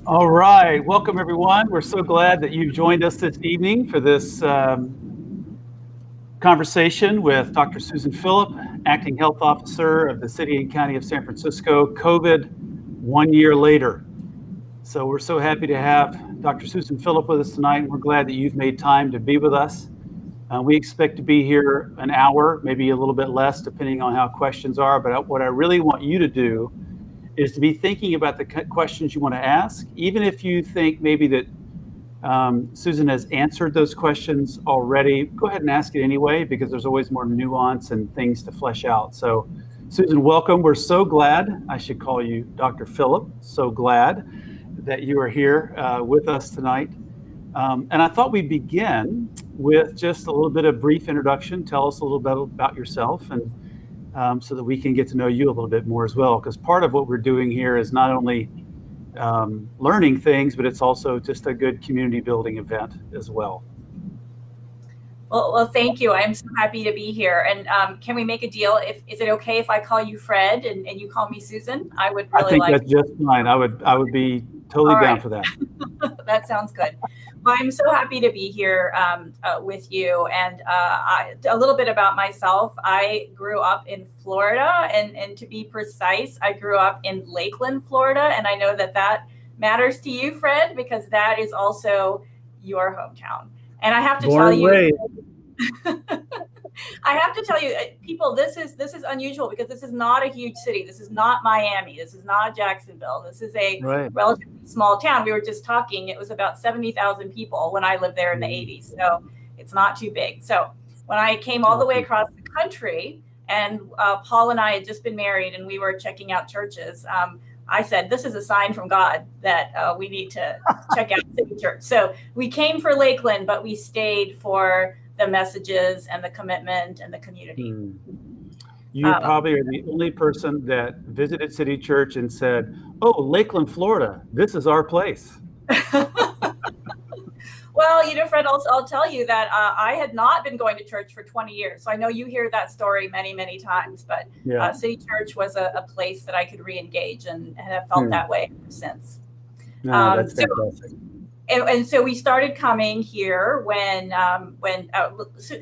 All right, welcome everyone. We're so glad that you've joined us this evening for this conversation with Dr. Susan Phillip, Acting Health Officer of the City and County of San Francisco, COVID 1 year later. So we're so happy to have Dr. Susan Phillip with us tonight, and we're glad that you've made time to be with us. We expect to be here an hour, maybe a little bit less, depending on how questions are, but what I really want you to do is to be thinking about the questions you want to ask, even if you think maybe that Susan has answered those questions already. Go ahead and ask it anyway, because there's always more nuance and things to flesh out. So Susan, welcome. We're so glad, I should call you Dr. Phillip, so glad that you are here with us tonight. And I thought we'd begin with just a little bit of brief introduction. Tell us a little bit about yourself, and so that we can get to know you a little bit more as well, because part of what we're doing here is not only learning things, but it's also just a good community building event as well. Well, thank you. I'm so happy to be here. And can we make a deal? Is it okay if I call you Fred and you call me Susan? I would really I think that's just fine. I would be totally down for that. That sounds good. Well, I'm so happy to be here with you. And a little bit about myself. I grew up in Florida, and to be precise, I grew up in Lakeland, Florida. And I know that matters to you, Fred, because that is also your hometown. And I have to tell you, I have to tell you, people, this is unusual because this is not a huge city. This is not Miami. This is not Jacksonville. This is a relatively small town. We were just talking. It was about 70,000 people when I lived there in the 80s. So it's not too big. So when I came all the way across the country, and Paul and I had just been married and we were checking out churches, I said, this is a sign from God that we need to check out City Church. So we came for Lakeland, but we stayed for the messages and the commitment and the community. You probably are the only person that visited City Church and said, oh, Lakeland, Florida, this is our place. Well, Fred, I'll tell you that I had not been going to church for 20 years. So I know you hear that story many, many times, but City Church was a place that I could re-engage and have felt that way ever since. No, that's fantastic. And so we started coming here when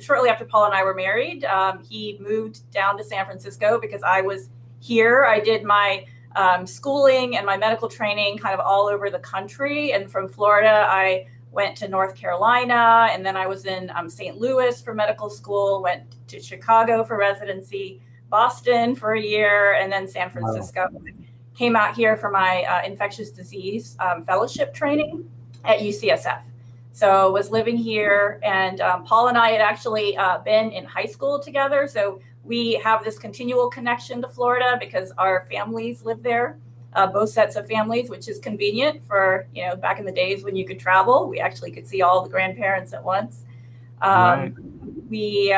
shortly after Paul and I were married. He moved down to San Francisco because I was here. I did my schooling and my medical training kind of all over the country. And from Florida, I went to North Carolina, and then I was in St. Louis for medical school, went to Chicago for residency, Boston for a year, and then San Francisco. Wow. Came out here for my infectious disease fellowship training at UCSF. So was living here, and Paul and I had actually been in high school together. So we have this continual connection to Florida because our families live there. Both sets of families, which is convenient for, back in the days when you could travel. We actually could see all the grandparents at once. Then he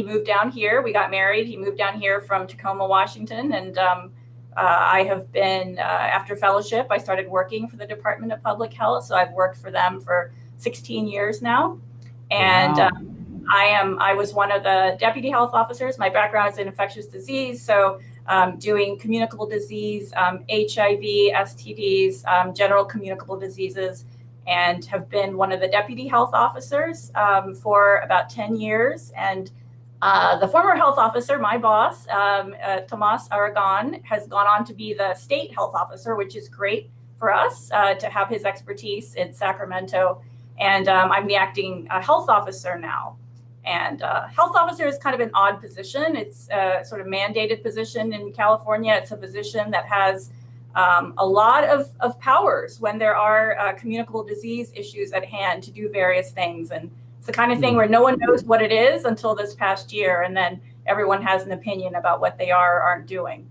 moved down here. We got married. He moved down here from Tacoma, Washington. And I have been, after fellowship, I started working for the Department of Public Health. So I've worked for them for 16 years now. And I was one of the deputy health officers. My background is in infectious disease, so doing communicable disease, HIV, STDs, general communicable diseases, and have been one of the deputy health officers for about 10 years. And the former health officer, my boss, Tomas Aragon, has gone on to be the state health officer, which is great for us to have his expertise in Sacramento. And I'm the acting health officer now. And health officer is kind of an odd position. It's a sort of mandated position in California. It's a position that has a lot of powers when there are communicable disease issues at hand to do various things. And it's the kind of thing where no one knows what it is until this past year. And then everyone has an opinion about what they are or aren't doing.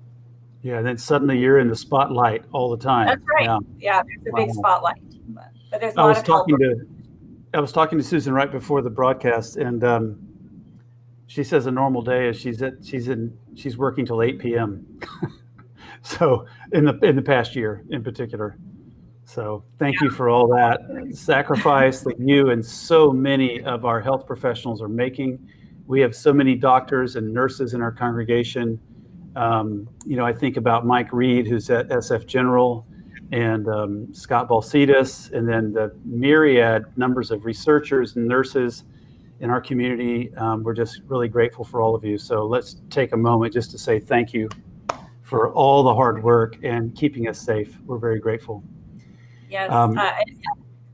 Yeah, and then suddenly you're in the spotlight all the time. That's right. Yeah, there's a big spotlight. But there's a lot of help. I was talking to Susan right before the broadcast, and she says a normal day is she's working till 8 p.m. So in the past year in particular. So thank you for all that sacrifice that you and so many of our health professionals are making. We have so many doctors and nurses in our congregation. I think about Mike Reed, who's at SF General, and Scott Balsitis, and then the myriad numbers of researchers and nurses in our community. We're just really grateful for all of you. So let's take a moment just to say thank you for all the hard work and keeping us safe. We're very grateful. Yes,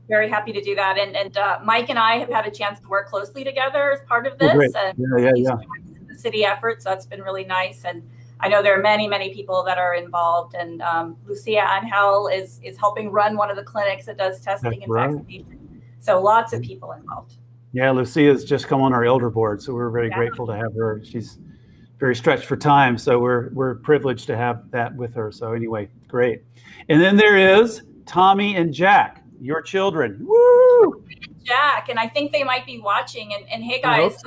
very happy to do that. And Mike and I have had a chance to work closely together as part of this. Great. And he's joined the city effort, so that's been really nice. And I know there are many, many people that are involved, and Lucia Angel is helping run one of the clinics that does testing and vaccination. So lots of people involved. Yeah, Lucia's just come on our elder board, so we're very grateful to have her. She's very stretched for time, so we're privileged to have that with her. So anyway, great. And then there is Tommy and Jack, your children. Woo! Jack, and I think they might be watching. And hey guys,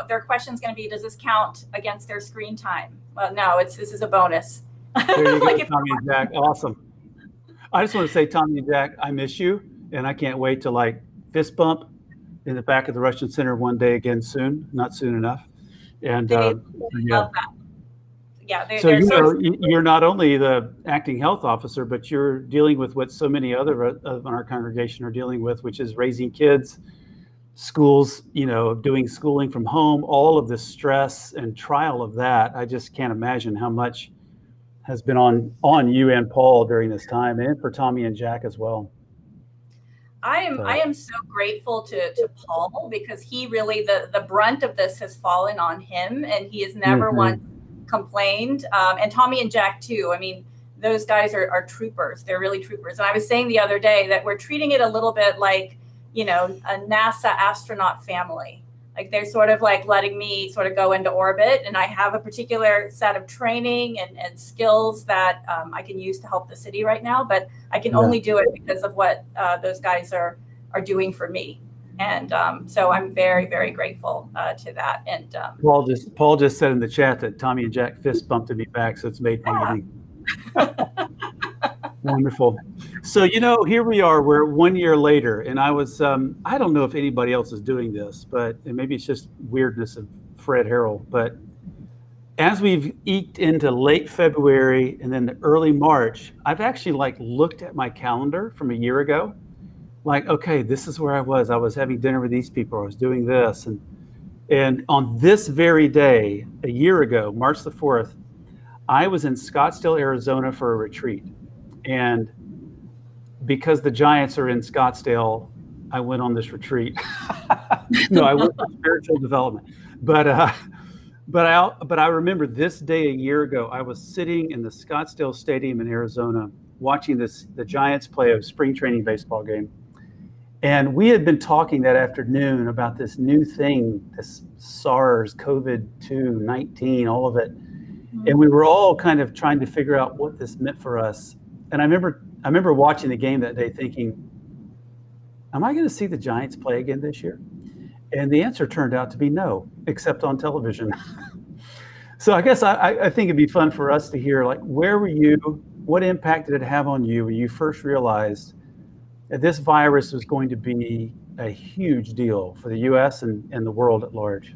their question's gonna be, does this count against their screen time? Well, no, this is a bonus. There you go, Tommy and Jack. Awesome. I just want to say, Tommy and Jack, I miss you, and I can't wait to fist bump in the back of the Russian Center one day again soon. Not soon enough. And love that. Yeah, you're not only the acting health officer, but you're dealing with what so many other of our congregation are dealing with, which is raising kids, schools, doing schooling from home, all of the stress and trial of that. I just can't imagine how much has been on you and Paul during this time, and for Tommy and Jack as well. I am so grateful to Paul, because he really, the brunt of this has fallen on him, and he has never once complained. And Tommy and Jack too. I mean, those guys are troopers. They're really troopers. And I was saying the other day that we're treating it a little bit like, a NASA astronaut family. Like, they're sort of like letting me sort of go into orbit, and I have a particular set of training and skills that I can use to help the city right now, but I can only do it because of what those guys are doing for me. And so I'm very, very grateful to that. And Paul just said in the chat that Tommy and Jack fist bumped me back, so it's made my evening. Wonderful. So, here we are, we're 1 year later, and I don't know if anybody else is doing this, but and maybe it's just weirdness of Fred Harrell, but as we've eked into late February and then the early March, I've actually looked at my calendar from a year ago, okay, this is where I was having dinner with these people, I was doing this. And on this very day, a year ago, March the 4th, I was in Scottsdale, Arizona for a retreat. And because the Giants are in Scottsdale, I went on this retreat. No, I went for spiritual development. But I remember this day a year ago, I was sitting in the Scottsdale Stadium in Arizona watching the Giants play a spring training baseball game. And we had been talking that afternoon about this new thing, this SARS, COVID-19, all of it. And we were all kind of trying to figure out what this meant for us. And I remember watching the game that day thinking, am I going to see the Giants play again this year? And the answer turned out to be no, except on television. So I guess I think it'd be fun for us to hear, where were you? What impact did it have on you when you first realized that this virus was going to be a huge deal for the U.S. and the world at large?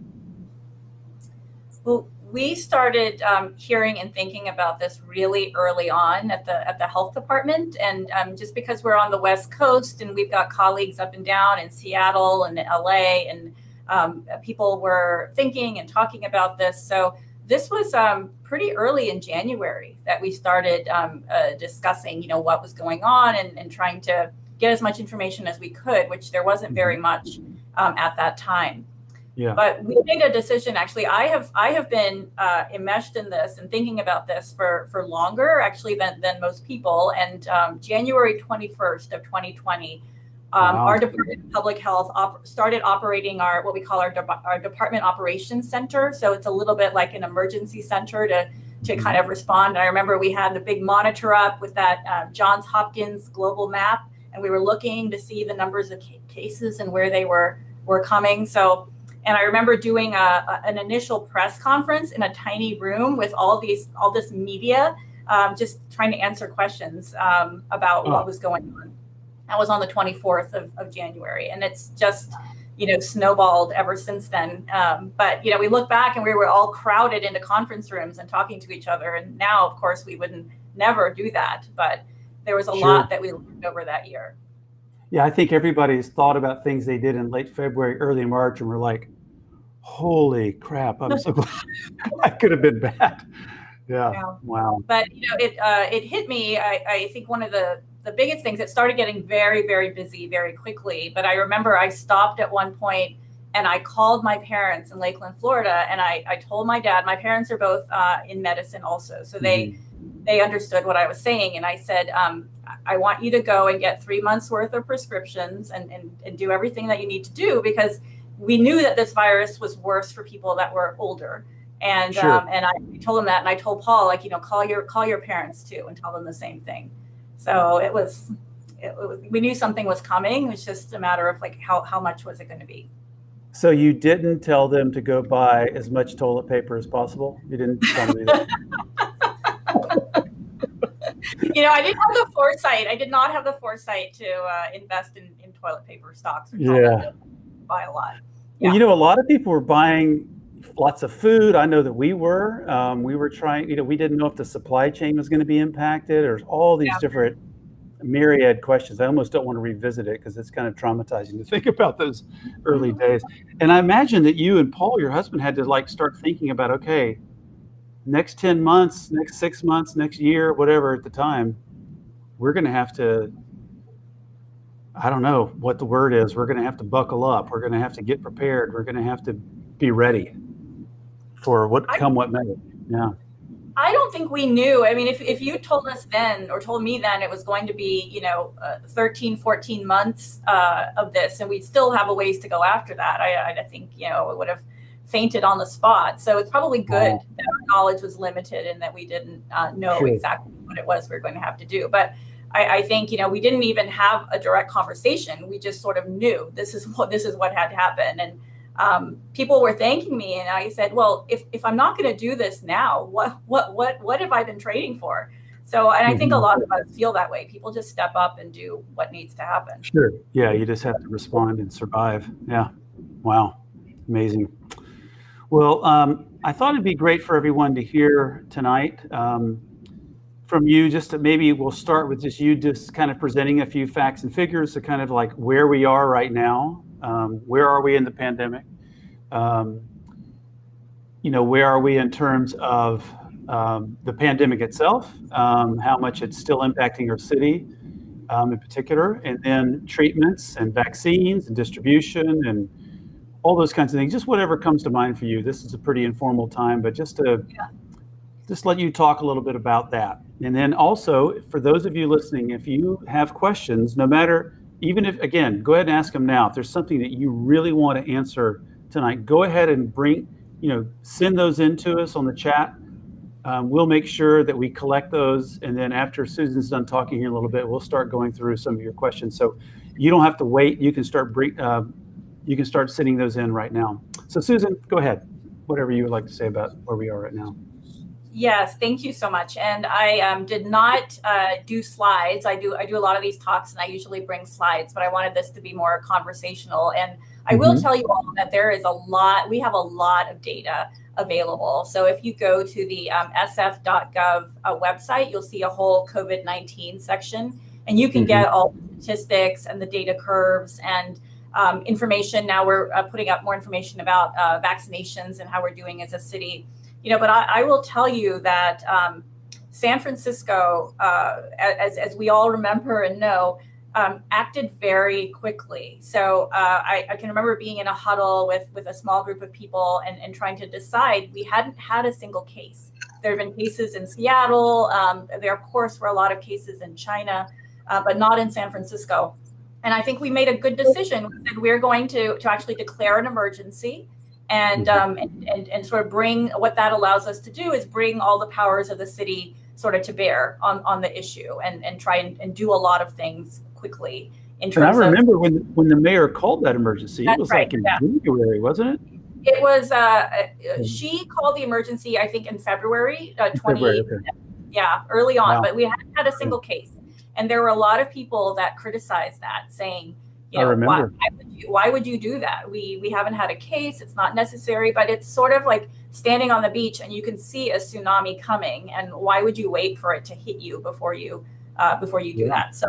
Well, we started hearing and thinking about this really early on at the health department, and just because we're on the West Coast and we've got colleagues up and down in Seattle and LA, and people were thinking and talking about this. So this was pretty early in January that we started discussing, what was going on, and trying to get as much information as we could, which there wasn't very much at that time. Yeah. But we made a decision. Actually, I have been enmeshed in this and thinking about this for longer, actually, than most people. And January 21st of 2020, our Department of Public Health started operating what we call our Department Operations Center. So it's a little bit like an emergency center to kind of respond. I remember we had the big monitor up with that Johns Hopkins global map, and we were looking to see the numbers of cases and where they were coming. And I remember doing an initial press conference in a tiny room with all this media, just trying to answer questions about what was going on. That was on the 24th of January, and it's just snowballed ever since then. But we look back and we were all crowded into conference rooms and talking to each other. And now, of course, we wouldn't never do that. But there was a lot that we learned over that year. Yeah, I think everybody's thought about things they did in late February, early March, and we're like, holy crap, I'm so glad that could have been bad. Yeah. Wow. But it hit me. I think one of the biggest things, it started getting very, very busy very quickly. But I remember I stopped at one point and I called my parents in Lakeland, Florida, and I told my dad. My parents are both in medicine also, so they understood what I was saying. And I said, I want you to go and get 3 months worth of prescriptions and do everything that you need to do, because we knew that this virus was worse for people that were older. And and I told them that, and I told Paul, call your parents too and tell them the same thing. So it was we knew something was coming. It was just a matter of how much was it going to be. So you didn't tell them to go buy as much toilet paper as possible? You didn't tell them that? I didn't have the foresight. I did not have the foresight to invest in toilet paper stocks or to buy a lot. Yeah. Well, a lot of people were buying lots of food. I know that we were. We were trying, we didn't know if the supply chain was going to be impacted. There's all these different myriad questions. I almost don't want to revisit it because it's kind of traumatizing to think about those early days. And I imagine that you and Paul, your husband, had to start thinking about, okay, next 10 months, next 6 months, next year, whatever at the time, we're going to have to I don't know what the word is. We're going to have to buckle up. We're going to have to get prepared. We're going to have to be ready for what may. Yeah. I don't think we knew. I mean, if you told us then or told me then it was going to be, 13, 14 months of this, and we still have a ways to go after that, I think, it would have fainted on the spot. So it's probably good that our knowledge was limited and that we didn't know exactly what it was we were going to have to do. But I think, we didn't even have a direct conversation. We just sort of knew this is what had happened. And people were thanking me, and I said, well, if I'm not going to do this now, what have I been training for? So, and I think a lot of us feel that way. People just step up and do what needs to happen. Sure. Yeah. You just have to respond and survive. Yeah. Wow. Amazing. Well, I thought it'd be great for everyone to hear tonight from you. Just to, maybe we'll start with you just kind of presenting a few facts and figures to kind of like where we are right now. Where are we in the pandemic? Where are we in terms of the pandemic itself, how much it's still impacting our city in particular, and then treatments and vaccines and distribution and all those kinds of things, just whatever comes to mind for you. This is a pretty informal time, but just let you talk a little bit about that. And then also, for those of you listening, if you have questions, no matter, even if, again, go ahead and ask them now. If there's something that you really want to answer tonight, go ahead and send those in to us on the chat. We'll make sure that we collect those. And then after Susan's done talking here a little bit, we'll start going through some of your questions. So you don't have to wait. You can start sending those in right now. So Susan, go ahead. Whatever you would like to say about where we are right now. Yes, thank you so much. And I did not do slides. I do a lot of these talks, and I usually bring slides, but I wanted this to be more conversational. And I will tell you all that we have a lot of data available. So if you go to the sf.gov website, you'll see a whole COVID-19 section, and you can get all the statistics and the data curves and information. Now we're putting up more information about vaccinations and how we're doing as a city. But I will tell you that San Francisco, as we all remember and know, acted very quickly. So I can remember being in a huddle with a small group of people and trying to decide. We hadn't had a single case. There have been cases in Seattle. There, of course, were a lot of cases in China, but not in San Francisco. And I think we made a good decision. We said we're going to actually declare an emergency. And sort of bring, what that allows us to do is bring all the powers of the city sort of to bear on the issue and try and do a lot of things quickly. And I remember when the mayor called that emergency, it was like in January, wasn't it? It was, she called the emergency, I think in February, early on, but we hadn't had a single case. And there were a lot of people that criticized that, saying, why would you do that? We haven't had a case. It's not necessary, but it's sort of like standing on the beach and you can see a tsunami coming. And why would you wait for it to hit you before you do that? So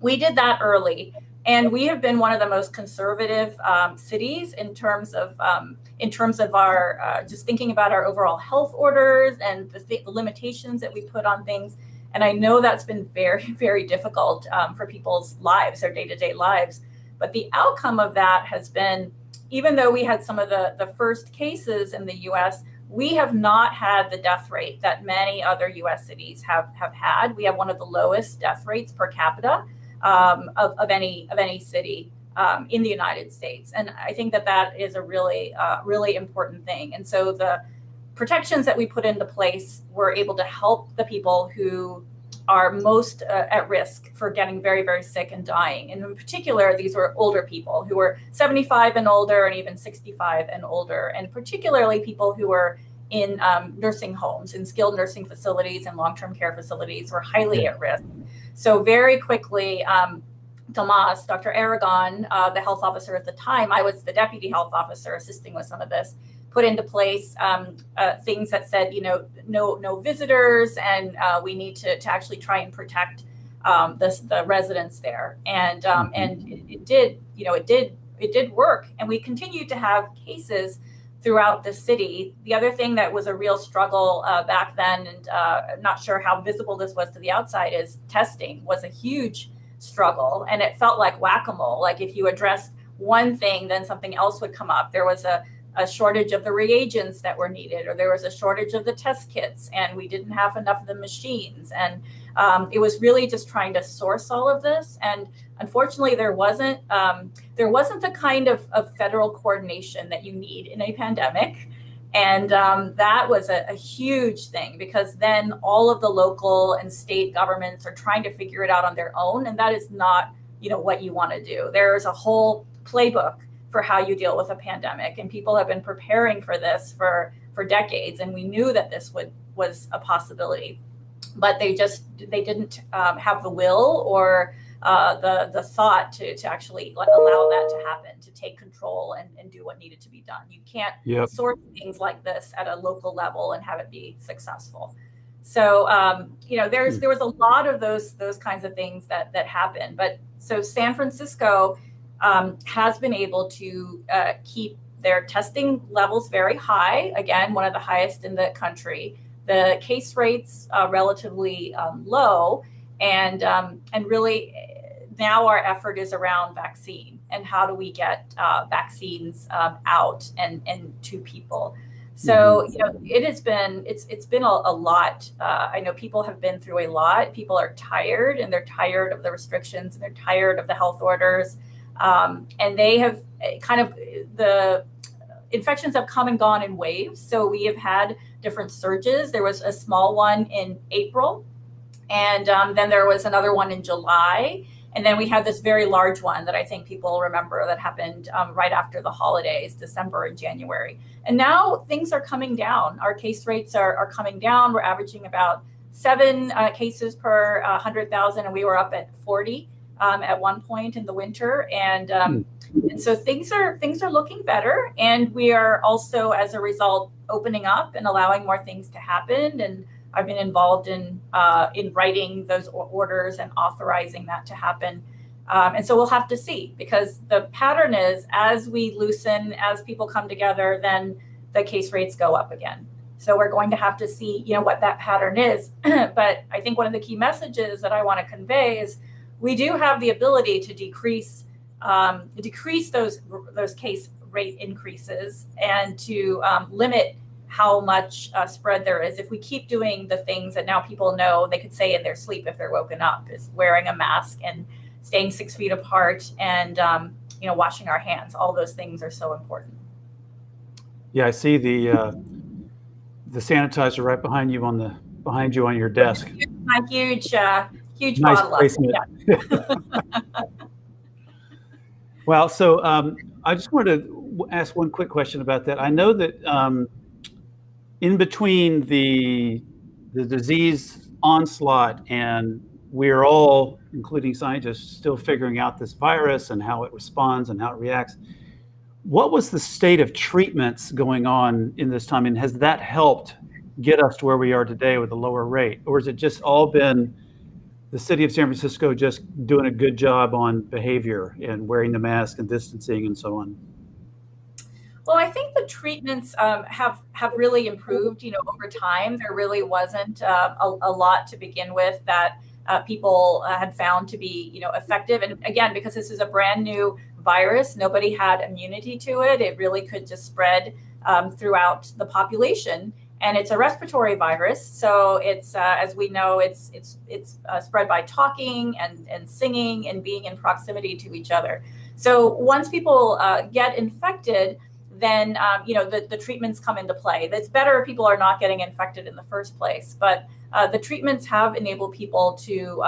we did that early, and we have been one of the most conservative cities in terms of our just thinking about our overall health orders and the limitations that we put on things. And I know that's been very, very difficult for people's lives, their day-to-day lives. But the outcome of that has been, even though we had some of the first cases in the U.S., we have not had the death rate that many other U.S. cities have had. We have one of the lowest death rates per capita of any city in the United States. And I think that is a really, really important thing. And so the protections that we put into place were able to help the people who are most at risk for getting very, very sick and dying. And in particular, these were older people who were 75 and older and even 65 and older, and particularly people who were in nursing homes, in skilled nursing facilities and long-term care facilities were highly at risk. So very quickly, Dr. Aragon, the health officer at the time, I was the deputy health officer assisting with some of this, put into place things that said, no visitors, and we need to actually try and protect the residents there. And it did work. And we continued to have cases throughout the city. The other thing that was a real struggle back then, and I'm not sure how visible this was to the outside, is testing was a huge struggle, and it felt like whack-a-mole. Like if you addressed one thing, then something else would come up. There was a shortage of the reagents that were needed, or there was a shortage of the test kits, and we didn't have enough of the machines. And it was really just trying to source all of this. And unfortunately, there wasn't the kind of federal coordination that you need in a pandemic. And that was a huge thing, because then all of the local and state governments are trying to figure it out on their own. And that is not, what you want to do. There's a whole playbook for how you deal with a pandemic. And people have been preparing for this for decades. And we knew that this was a possibility, but they didn't have the will or the thought to actually allow that to happen, to take control and do what needed to be done. You can't sort things like this at a local level and have it be successful. So, there was a lot of those kinds of things that happened. But so San Francisco has been able to keep their testing levels very high. Again, one of the highest in the country. The case rates relatively low, and really now our effort is around vaccine and how do we get vaccines out and to people. So it's been a lot. I know people have been through a lot. People are tired, and they're tired of the restrictions, and they're tired of the health orders, and they have the infections have come and gone in waves. So we have had different surges. There was a small one in April, and then there was another one in July. And then we had this very large one that I think people remember that happened right after the holidays, December and January. And now things are coming down. Our case rates are coming down. We're averaging about 7 cases per 100,000, and we were up at 40 at one point in the winter. And so things are looking better. And we are also, as a result, opening up and allowing more things to happen. And I've been involved in writing those orders and authorizing that to happen. And so we'll have to see, because the pattern is, as we loosen, as people come together, then the case rates go up again. So we're going to have to see, what that pattern is. But I think one of the key messages that I want to convey is we do have the ability to decrease those case rate increases, and to limit how much spread there is if we keep doing the things that now people know they could say in their sleep if they're woken up, is wearing a mask and staying 6 feet apart, and washing our hands. All those things are so important. Yeah, I see the sanitizer right behind you on your desk. My huge nice bottle placement. Well, so I just wanted to ask one quick question about that. I know that in between the disease onslaught, and we're all, including scientists, still figuring out this virus and how it responds and how it reacts, what was the state of treatments going on in this time? And has that helped get us to where we are today with a lower rate? Or has it just all been the city of San Francisco just doing a good job on behavior and wearing the mask and distancing and so on? Well, I think the treatments have really improved, over time. There really wasn't a lot to begin with that people had found to be, effective. And again, because this is a brand new virus, nobody had immunity to it. It really could just spread throughout the population. And it's a respiratory virus, so it's as we know, it's spread by talking and singing and being in proximity to each other. So once people get infected, then the treatments come into play. It's better if people are not getting infected in the first place, but the treatments have enabled people to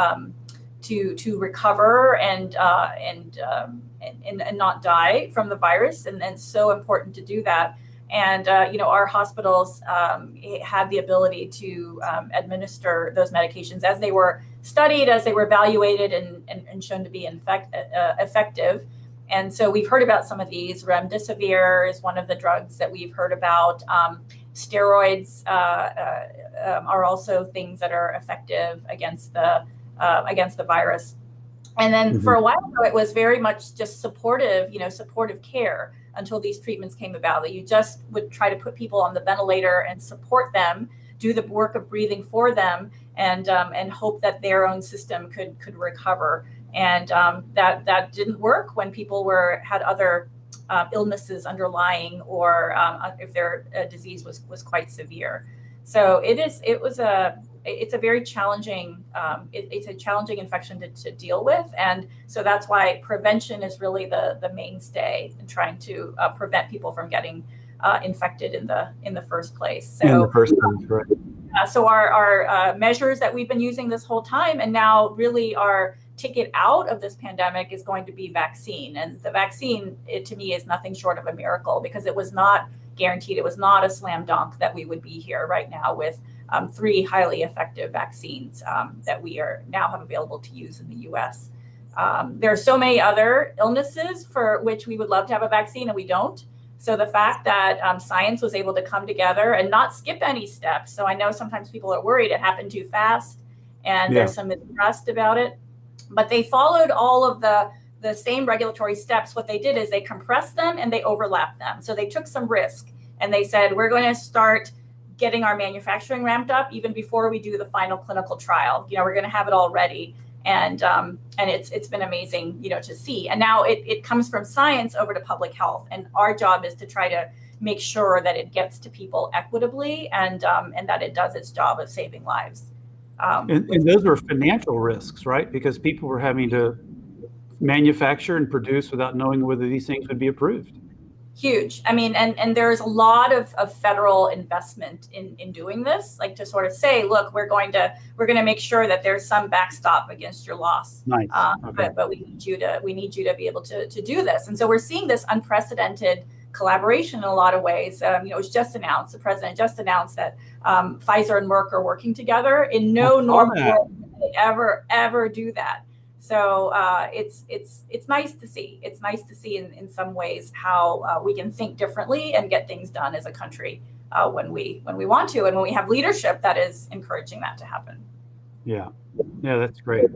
recover and not die from the virus, and it's so important to do that. And our hospitals had the ability to administer those medications as they were studied, as they were evaluated and shown to be effective. And so we've heard about some of these. Remdesivir is one of the drugs that we've heard about. Steroids are also things that are effective against the virus. And then for a while, it was very much just supportive care until these treatments came about. That you just would try to put people on the ventilator and support them, do the work of breathing for them, and hope that their own system could recover. And that didn't work when people had other illnesses underlying, or if their disease was quite severe. So it's a very challenging it's a challenging infection to deal with, and so that's why prevention is really the mainstay in trying to prevent people from getting infected in the first place. So in the first place, right? So our measures that we've been using this whole time, and now really our ticket out of this pandemic, is going to be vaccine. And the vaccine, to me, is nothing short of a miracle, because it was not guaranteed. It was not a slam dunk that we would be here right now with 3 highly effective vaccines that we now have available to use in the US. There are so many other illnesses for which we would love to have a vaccine, and we don't. So the fact that science was able to come together and not skip any steps. So I know sometimes people are worried it happened too fast, and there's some mistrust about it. But they followed all of the same regulatory steps. What they did is they compressed them and they overlapped them. So they took some risk, and they said, we're going to start getting our manufacturing ramped up even before we do the final clinical trial. We're going to have it all ready. And it's been amazing, to see. And now it comes from science over to public health. And our job is to try to make sure that it gets to people equitably, and that it does its job of saving lives. And those were financial risks, right? Because people were having to manufacture and produce without knowing whether these things would be approved. Huge. I mean, and there's a lot of federal investment in doing this, like to sort of say, look, we're going to make sure that there's some backstop against your loss. Nice. Okay. But we need you to be able to do this. And so we're seeing this unprecedented collaboration in a lot of ways. It was just announced, the president just announced that Pfizer and Merck are working together. In no normal world would they ever do that. So it's nice to see. It's nice to see in some ways how we can think differently and get things done as a country when we want to, and when we have leadership that is encouraging that to happen. Yeah, that's great.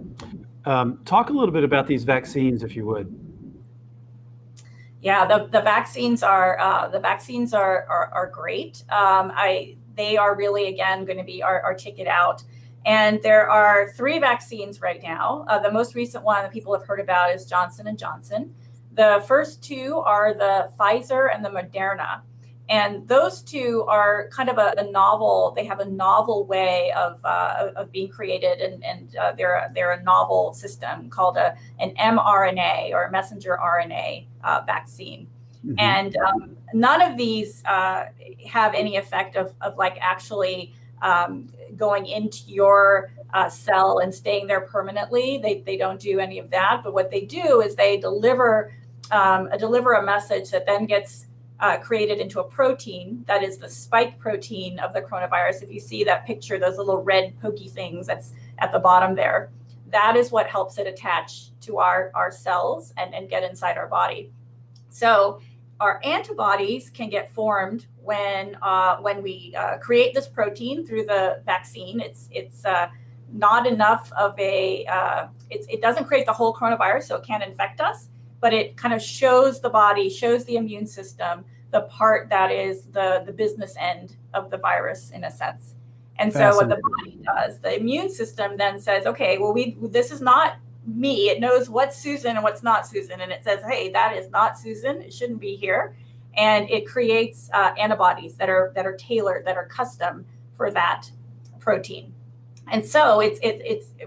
Talk a little bit about these vaccines, if you would. Yeah, the vaccines are great. They are really, again, going to be our ticket out. And there are 3 vaccines right now. The most recent one that people have heard about is Johnson & Johnson. The first 2 are the Pfizer and the Moderna. And those 2 are kind of a novel. They have a novel way of being created, and they're a novel system called an mRNA, or a messenger RNA vaccine. Mm-hmm. And none of these have any effect of like actually going into your cell and staying there permanently. They don't do any of that. But what they do is they deliver a message that then gets created into a protein that is the spike protein of the coronavirus. If you see that picture, those little red pokey things that's at the bottom there, that is what helps it attach to our cells and get inside our body. So our antibodies can get formed when we create this protein through the vaccine. It's not enough of it doesn't create the whole coronavirus, so it can't infect us, but it kind of shows the immune system the part that is the business end of the virus, in a sense. And so what the body does, the immune system then says, okay, well, this is not me. It knows what's Susan and what's not Susan. And it says, hey, that is not Susan. It shouldn't be here. And it creates antibodies that are tailored, that are custom for that protein. And so it's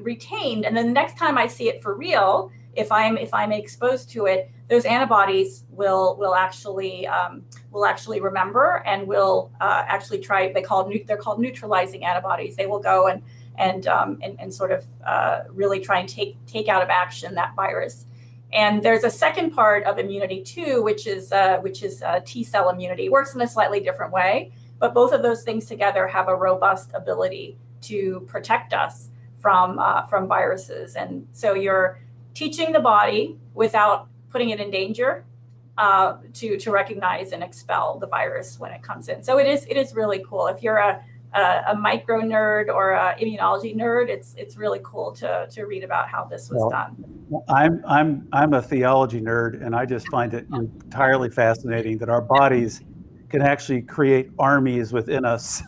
retained. And then the next time I see it for real, if I'm exposed to it, those antibodies will actually remember and will actually try. They're called neutralizing antibodies. They will go and sort of really try and take out of action that virus. And there's a second part of immunity too, which is T cell immunity. It works in a slightly different way, but both of those things together have a robust ability to protect us from viruses. And so you're teaching the body without putting it in danger to recognize and expel the virus when it comes in. So it is really cool. If you're a micro nerd or a immunology nerd, it's really cool to read about how this was done. I'm a theology nerd, and I just find it entirely fascinating that our bodies can actually create armies within us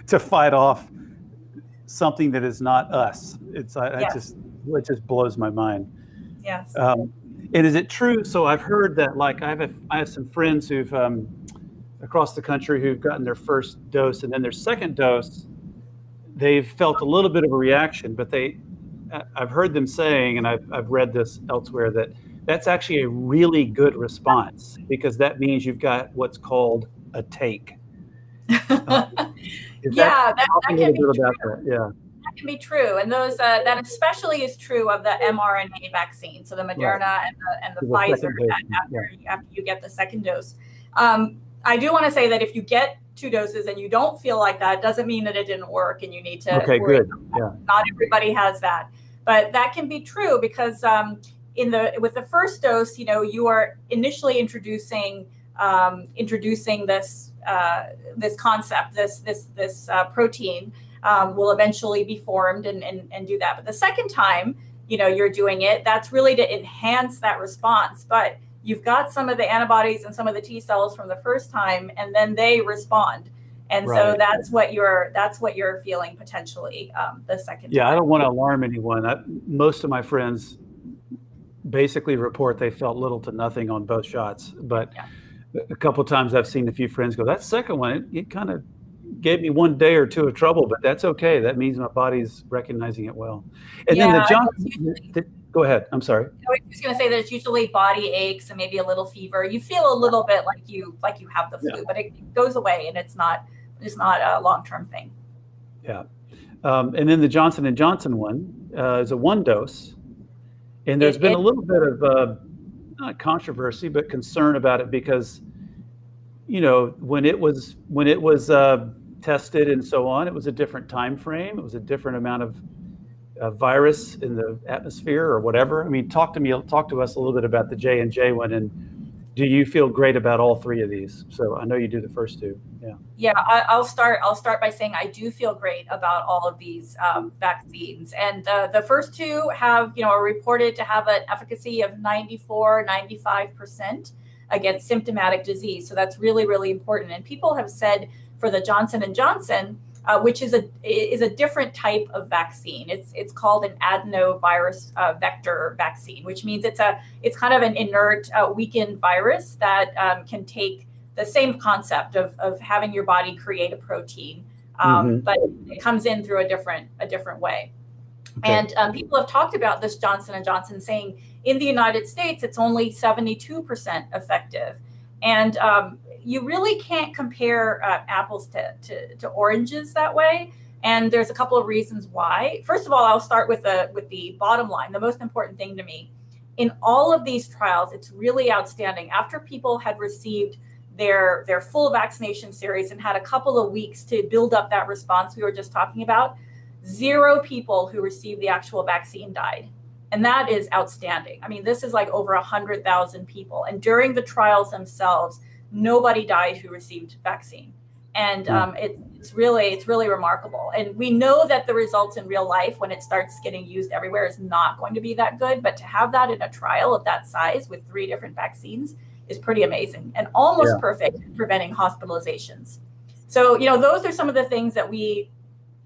to fight off something that is not us. It just blows my mind. Yes. And is it true? So I've heard that, like, I have some friends who've across the country who've gotten their first dose, and then their second dose, they've felt a little bit of a reaction, but I've heard them saying, and I've read this elsewhere, that that's actually a really good response, because that means you've got what's called a take. Is that, Yeah, talk a that little can be bit true. about that? Yeah. That can be true, and those that especially is true of the mRNA vaccine. So the Moderna Right. and the The Pfizer second dose. after you get the second dose. I do want to say that if you get 2 doses and you don't feel like that, doesn't mean that it didn't work, and you need to Okay, worry. good. Yeah. Not everybody has that, but that can be true because with the first dose, you are initially introducing this concept, this protein will eventually be formed and do that. But the second time, you're doing it, that's really to enhance that response. But you've got some of the antibodies and some of the T cells from the first time, and then they respond. And so Right. that's what you're feeling potentially the second Yeah, time. I don't want to alarm anyone. Most of my friends basically report they felt little to nothing on both shots, but Yeah. a couple of times I've seen a few friends go, that second one, it kind of gave me 1 day or 2 of trouble, but that's okay. That means my body's recognizing it well. And then Yeah, go ahead. I'm sorry. I was just going to say that it's usually body aches and maybe a little fever. You feel a little bit like you have the flu, but it goes away, and it's not a long-term thing. Yeah. And then the Johnson & Johnson one is a 1 dose. And there's been a little bit of not controversy, but concern about it, because when it was tested and so on, it was a different time frame. It was a different amount of virus in the atmosphere or whatever. I mean, talk to us a little bit about the J&J one, and do you feel great about all 3 of these? So I know you do the first 2. Yeah. Yeah, I'll start by saying I do feel great about all of these vaccines, and the first 2 have are reported to have an efficacy of 94-95% against symptomatic disease. So that's really, really important. And people have said for the Johnson & Johnson, which is a different type of vaccine. It's called an adenovirus vector vaccine, which means it's kind of an inert, weakened virus that can take the same concept of having your body create a protein, but it comes in through a different way. Okay. And people have talked about this Johnson & Johnson, saying in the United States, it's only 72% effective. And you really can't compare apples to oranges that way. And there's a couple of reasons why. First of all, I'll start with the bottom line, the most important thing to me. In all of these trials, it's really outstanding. After people had received their full vaccination series and had a couple of weeks to build up that response we were just talking about, 0 people who received the actual vaccine died. And that is outstanding. I mean, this is like over 100,000 people. And during the trials themselves, nobody died who received vaccine. And it's really remarkable. And we know that the results in real life, when it starts getting used everywhere, is not going to be that good. But to have that in a trial of that size with 3 different vaccines is pretty amazing and almost perfect in preventing hospitalizations. So, those are some of the things that we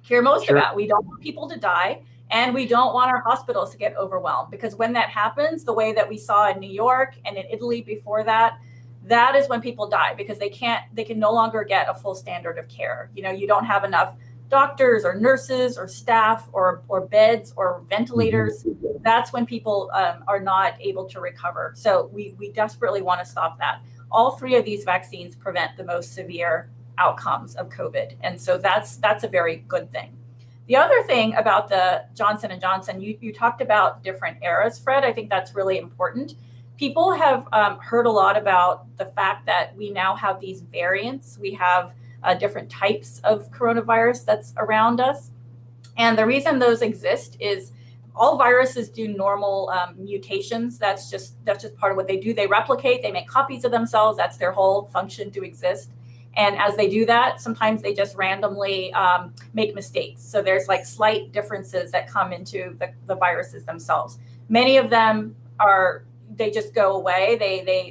care most about. We don't want people to die, and we don't want our hospitals to get overwhelmed, because when that happens, the way that we saw in New York and in Italy before that, that is when people die, because they can no longer get a full standard of care. You don't have enough doctors or nurses or staff or beds or ventilators. That's when people are not able to recover. So we desperately want to stop that. All 3 of these vaccines prevent the most severe outcomes of COVID. And so that's a very good thing. The other thing about the Johnson & Johnson, you talked about different eras, Fred. I think that's really important. People have heard a lot about the fact that we now have these variants. We have different types of coronavirus that's around us. And the reason those exist is all viruses do normal mutations. That's just part of what they do. They replicate, they make copies of themselves. That's their whole function to exist. And as they do that, sometimes they just randomly make mistakes. So there's like slight differences that come into the viruses themselves. Many of them they just go away.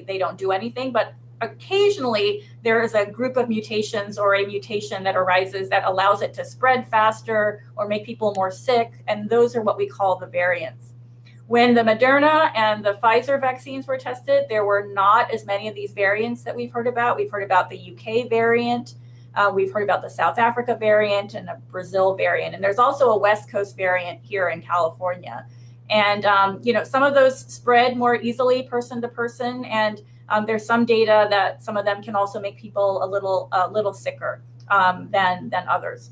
They don't do anything. But occasionally there is a group of mutations or a mutation that arises that allows it to spread faster or make people more sick. And those are what we call the variants. When the Moderna and the Pfizer vaccines were tested, there were not as many of these variants that we've heard about. We've heard about the UK variant. We've heard about the South Africa variant and a Brazil variant. And there's also a West Coast variant here in California. And, some of those spread more easily person to person. And there's some data that some of them can also make people a little sicker than others.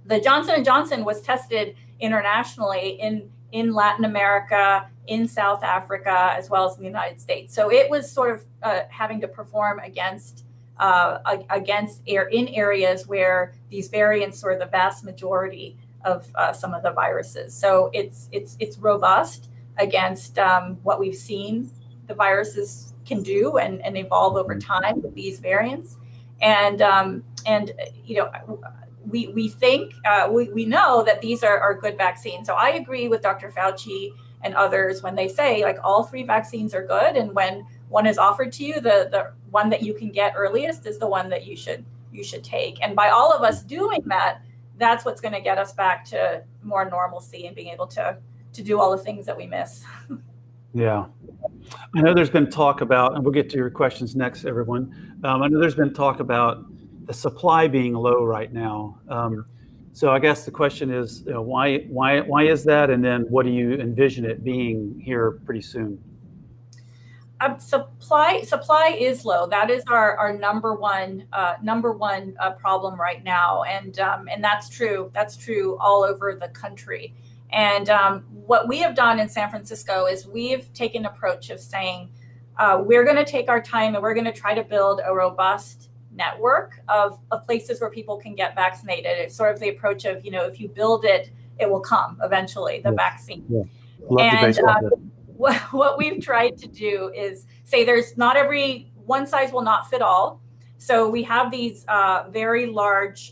The Johnson & Johnson was tested internationally in Latin America, in South Africa, as well as in the United States. So it was sort of having to perform against in areas where these variants are the vast majority of some of the viruses. So it's robust against what we've seen the viruses can do and evolve over time with these variants. And we think we know that these are good vaccines. So I agree with Dr. Fauci and others when they say like all 3 vaccines are good, and when one is offered to you, the one that you can get earliest is the one that you should take. And by all of us doing that, that's what's going to get us back to more normalcy and being able to do all the things that we miss. Yeah. I know there's been talk about, and we'll get to your questions next, everyone. I know there's been talk about the supply being low right now. So I guess the question is, why is that? And then what do you envision it being here pretty soon? Supply is low. That is our number one problem right now, and that's true. That's true all over the country. And what we have done in San Francisco is we've taken an approach of saying we're going to take our time and we're going to try to build a robust network of places where people can get vaccinated. It's sort of the approach of, if you build it, it will come eventually, the vaccine. Yeah. And what we've tried to do is say there's not one size will not fit all. So we have these very large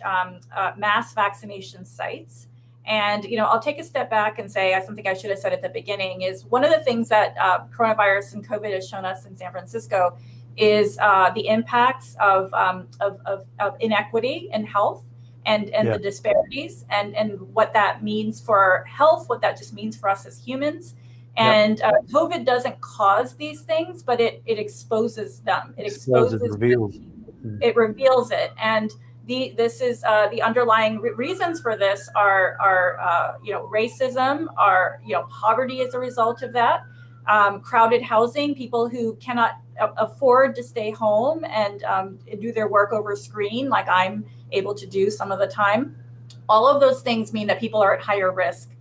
mass vaccination sites. And, I'll take a step back and say something I should have said at the beginning is one of the things that coronavirus and COVID has shown us in San Francisco is the impacts of inequity in health and the disparities and what that means for health, what that just means for us as humans. And COVID doesn't cause these things, but it exposes them. It reveals it. And this is the underlying reasons for this are racism, are poverty as a result of that, crowded housing, people who cannot afford to stay home and do their work over screen like I'm able to do some of the time. All of those things mean that people are at higher risk.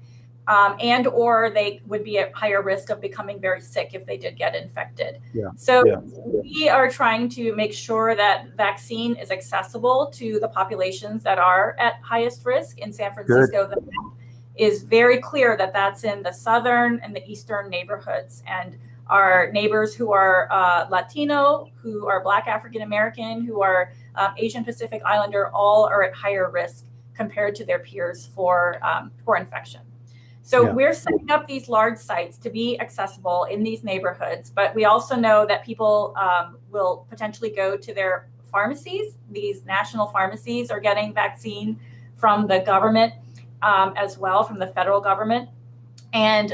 Or they would be at higher risk of becoming very sick if they did get infected. We are trying to make sure that vaccine is accessible to the populations that are at highest risk. In San Francisco, the map is very clear that that's in the southern and the eastern neighborhoods. And our neighbors who are Latino, who are Black African American, who are Asian Pacific Islander, all are at higher risk compared to their peers for infection. So we're setting up these large sites to be accessible in these neighborhoods, but we also know that people will potentially go to their pharmacies. These national pharmacies are getting vaccine from the government as well, from the federal government. And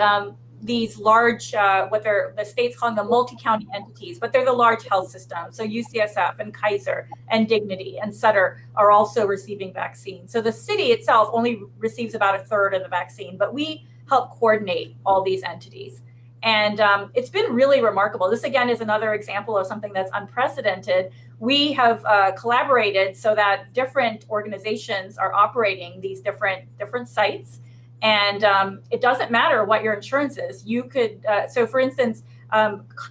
these large, the state's calling them multi-county entities, but they're the large health systems. So UCSF and Kaiser and Dignity and Sutter are also receiving vaccine. So the city itself only receives about 1/3 of the vaccine, but we help coordinate all these entities. And it's been really remarkable. This, again, is another example of something that's unprecedented. We have collaborated so that different organizations are operating these different sites. And it doesn't matter what your insurance is. You could, so for instance,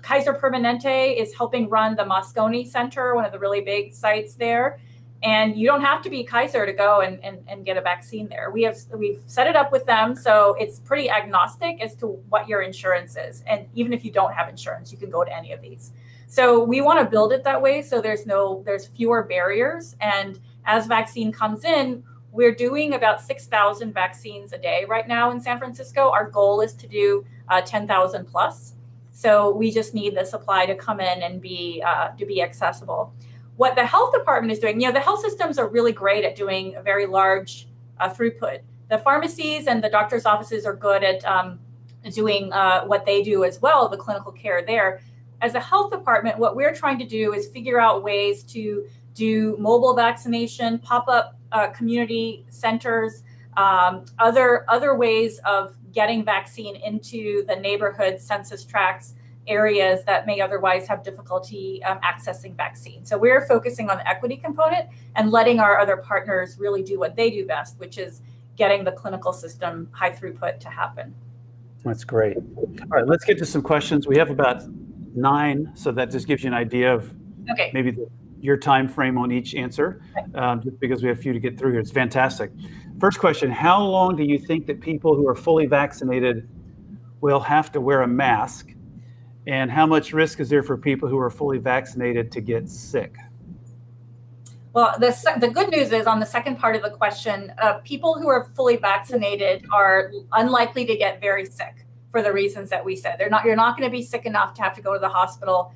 Kaiser Permanente is helping run the Moscone Center, one of the really big sites there. And you don't have to be Kaiser to go and get a vaccine there. We've set it up with them, so it's pretty agnostic as to what your insurance is. And even if you don't have insurance, you can go to any of these. So we want to build it that way so there's fewer barriers. And as vaccine comes in, we're doing about 6,000 vaccines a day right now in San Francisco. Our goal is to do 10,000 plus. So we just need the supply to come in and to be accessible. What the health department is doing, the health systems are really great at doing a very large throughput. The pharmacies and the doctor's offices are good at doing what they do as well, the clinical care there. As a health department, what we're trying to do is figure out ways to do mobile vaccination, pop-up community centers, other ways of getting vaccine into the neighborhood census tracts areas that may otherwise have difficulty accessing vaccine. So we're focusing on the equity component and letting our other partners really do what they do best, which is getting the clinical system high throughput to happen. That's great. All right, let's get to some questions. We have about 9, so that just gives you an idea of maybe your time frame on each answer, just because we have a few to get through here. It's fantastic. First question, how long do you think that people who are fully vaccinated will have to wear a mask? And how much risk is there for people who are fully vaccinated to get sick? Well, the good news is on the second part of the question, people who are fully vaccinated are unlikely to get very sick for the reasons that we said. You're not going to be sick enough to have to go to the hospital.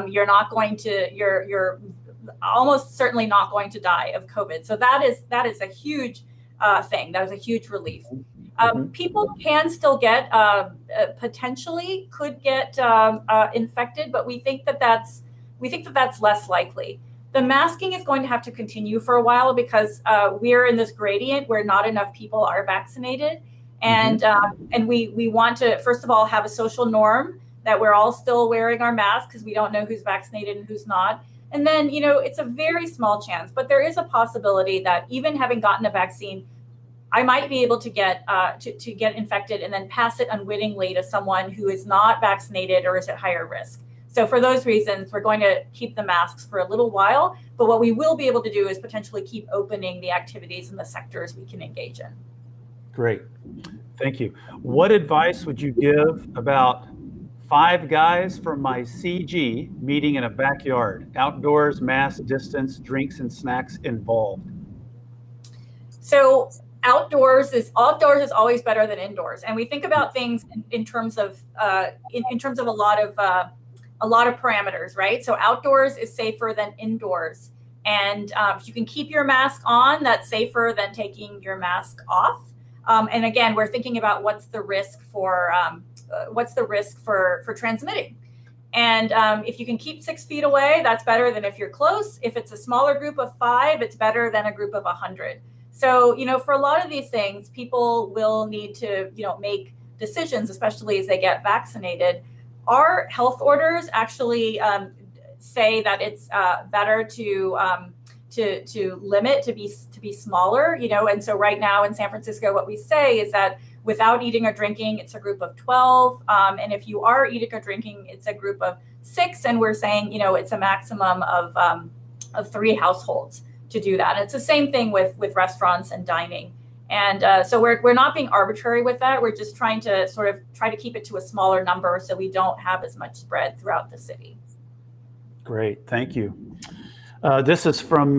You're almost certainly not going to die of COVID. So that is a huge thing. That is a huge relief. People can still get potentially could get infected, but we think that that's less likely. The masking is going to have to continue for a while because we're in this gradient where not enough people are vaccinated, and we want to first of all have a social norm that we're all still wearing our masks because we don't know who's vaccinated and who's not. And then it's a very small chance, but there is a possibility that even having gotten a vaccine, I might be able to get to get infected and then pass it unwittingly to someone who is not vaccinated or is at higher risk. So for those reasons, we're going to keep the masks for a little while, but what we will be able to do is potentially keep opening the activities and the sectors we can engage in. Great, thank you. What advice would you give about 5 guys from my CG meeting in a backyard, outdoors, mask, distance, drinks and snacks involved? So outdoors is always better than indoors, and we think about things in terms of a lot of parameters, right? So outdoors is safer than indoors, and if you can keep your mask on, that's safer than taking your mask off. And again, we're thinking about what's the risk for transmitting. And if you can keep 6 feet away, that's better than if you're close. If it's a smaller group of 5, it's better than a group of 100. So, for a lot of these things, people will need to, make decisions, especially as they get vaccinated. Our health orders actually say that it's better to limit to be smaller, And so right now in San Francisco, what we say is that without eating or drinking, it's a group of 12, and if you are eating or drinking, it's a group of 6. And we're saying, it's a maximum of 3 households to do that. And it's the same thing with restaurants and dining. And so we're not being arbitrary with that. We're just trying to try to keep it to a smaller number so we don't have as much spread throughout the city. Great, thank you. This is from,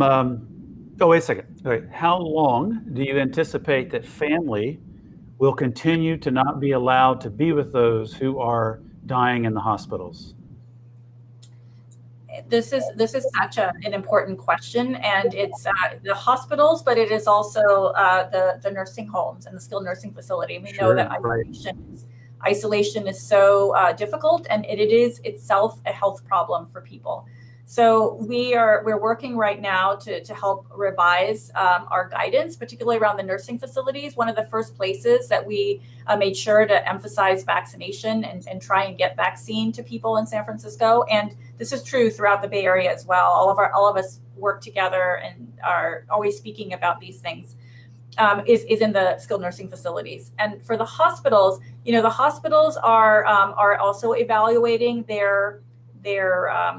wait a second. Wait, how long do you anticipate that family will continue to not be allowed to be with those who are dying in the hospitals? This is such an important question, and it's the hospitals, but it is also the nursing homes and the skilled nursing facility. We know that isolation is so difficult, and it is itself a health problem for people. So we're working right now to help revise our guidance, particularly around the nursing facilities. One of the first places that we made sure to emphasize vaccination and try and get vaccine to people in San Francisco. And this is true throughout the Bay Area as well. All of us work together and are always speaking about these things. Is in the skilled nursing facilities. And for the hospitals, the hospitals are also evaluating their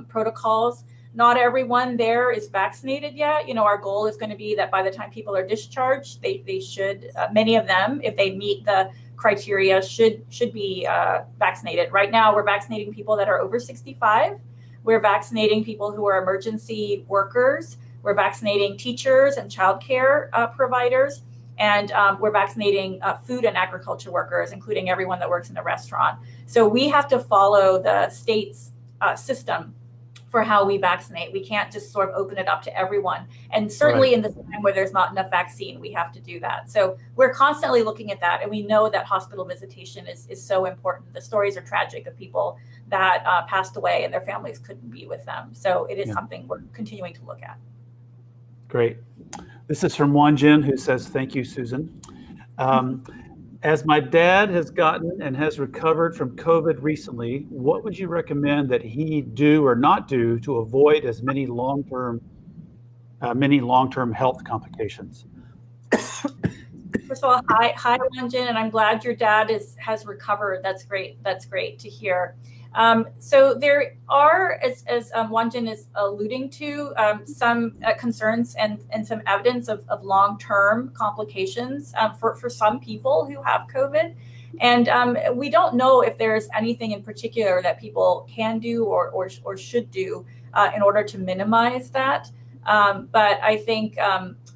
protocols. Not everyone there is vaccinated yet. Our goal is going to be that by the time people are discharged, they should, many of them, if they meet the criteria, should be vaccinated. Right now, we're vaccinating people that are over 65. We're vaccinating people who are emergency workers. We're vaccinating teachers and childcare providers. And we're vaccinating food and agriculture workers, including everyone that works in the restaurant. So we have to follow the state's system for how we vaccinate. We can't just sort of open it up to everyone. And certainly Right. in this time where there's not enough vaccine, we have to do that. So we're constantly looking at that. And we know that hospital visitation is so important. The stories are tragic of people that passed away and their families couldn't be with them. So it is something we're continuing to look at. Great. This is from Wanjin, who says, thank you, Susan. As my dad has gotten and has recovered from COVID recently, what would you recommend that he do or not do to avoid as many long-term health complications? First of all, hi, Wanjin, and I'm glad your dad has recovered. That's great. That's great to hear. So there are, as Wanjin is alluding to, some concerns and some evidence of long-term complications for some people who have COVID. And we don't know if there's anything in particular that people can do or should do in order to minimize that. But I think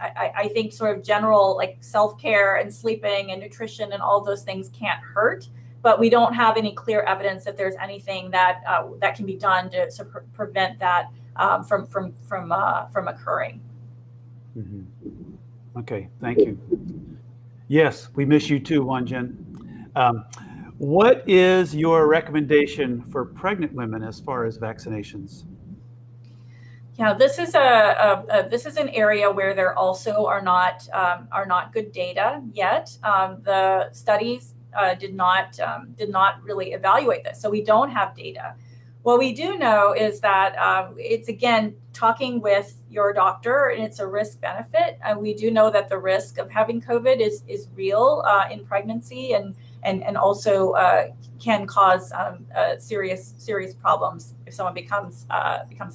I think sort of general like self-care and sleeping and nutrition and all those things can't hurt. But we don't have any clear evidence that there's anything that that can be done to prevent that from occurring. Mm-hmm. Okay, thank you. Yes, we miss you too, Wanjin. What is your recommendation for pregnant women as far as vaccinations? Yeah, this is this is an area where there also are not good data yet. The studies did not really evaluate this, so we don't have data. What we do know is that it's, again, talking with your doctor, and it's a risk benefit. We do know that the risk of having COVID is real in pregnancy and also can cause serious problems if someone becomes